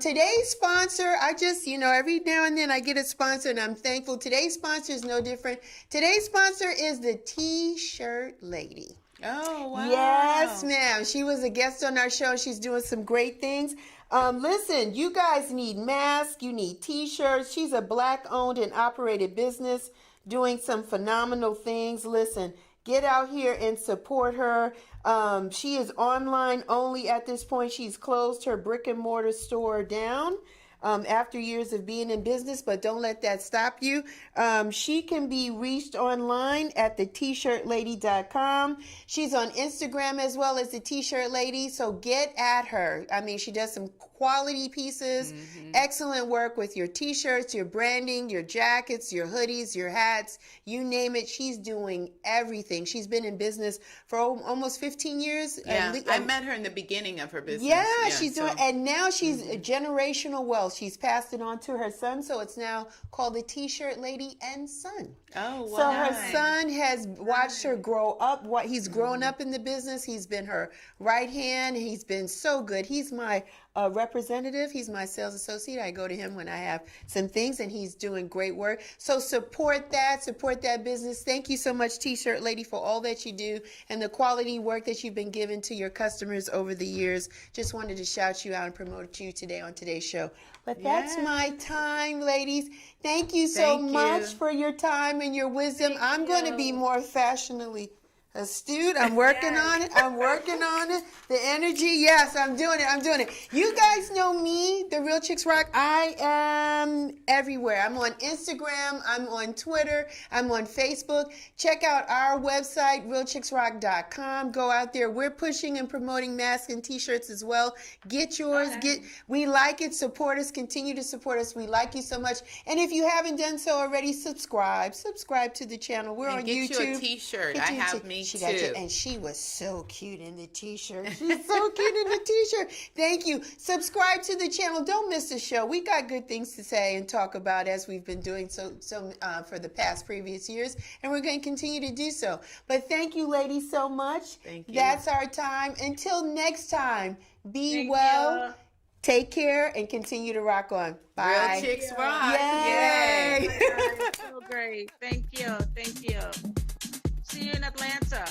Today's sponsor, I just, every now and then I get a sponsor and I'm thankful. Today's sponsor is no different. Today's sponsor is the T-shirt lady. Oh, wow. Yes, ma'am. She was a guest on our show. She's doing some great things. Listen, you guys need masks. You need T-shirts. She's a Black-owned and operated business doing some phenomenal things. Listen, get out here and support her. She is online only at this point. She's closed her brick-and-mortar store down after years of being in business, but don't let that stop you. She can be reached online at thet-shirtlady.com. She's on Instagram as well as the T-shirt lady, so get at her. I mean, she does some quality pieces, excellent work with your T-shirts, your branding, your jackets, your hoodies, your hats, you name it. She's doing everything. She's been in business for almost 15 years. Yeah, I met her in the beginning of her business. Yeah, she's doing, and now she's a generational wealth. She's passed it on to her son, so it's now called the T-shirt Lady and Son. Oh, wow. So her son has watched her grow up. He's grown up in the business. He's been her right hand. He's been so good. He's my representative. He's my sales associate. I go to him when I have some things, and he's doing great work. So support that business. Thank you so much, T-shirt Lady, for all that you do and the quality work that you've been giving to your customers over the years. Just wanted to shout you out and promote you today on today's show. But that's my time, ladies. Thank you so much for your time and your wisdom. I'm going to be more fashionably astute. I'm working on it. I'm working on it. The energy, yes, I'm doing it. You guys know me, The Real Chicks Rock. I am everywhere. I'm on Instagram. I'm on Twitter. I'm on Facebook. Check out our website, realchicksrock.com. Go out there. We're pushing and promoting masks and t-shirts as well. Get yours. We like it. Support us. Continue to support us. We like you so much. And if you haven't done so already, subscribe to the channel. We're on YouTube. Get you a t-shirt. I have me she too. got you, and she was so cute in the t-shirt. She's so cute in the t-shirt. Thank you. Subscribe to the channel. Don't miss the show. We got good things to say and talk about, as we've been doing so for the past previous years, and we're going to continue to do so. But thank you, ladies, so much. Thank you. That's our time. Until next time, be well. Take care and continue to rock on. Bye. Real Chicks Rock. Yay. So great. Thank you. See you in Atlanta.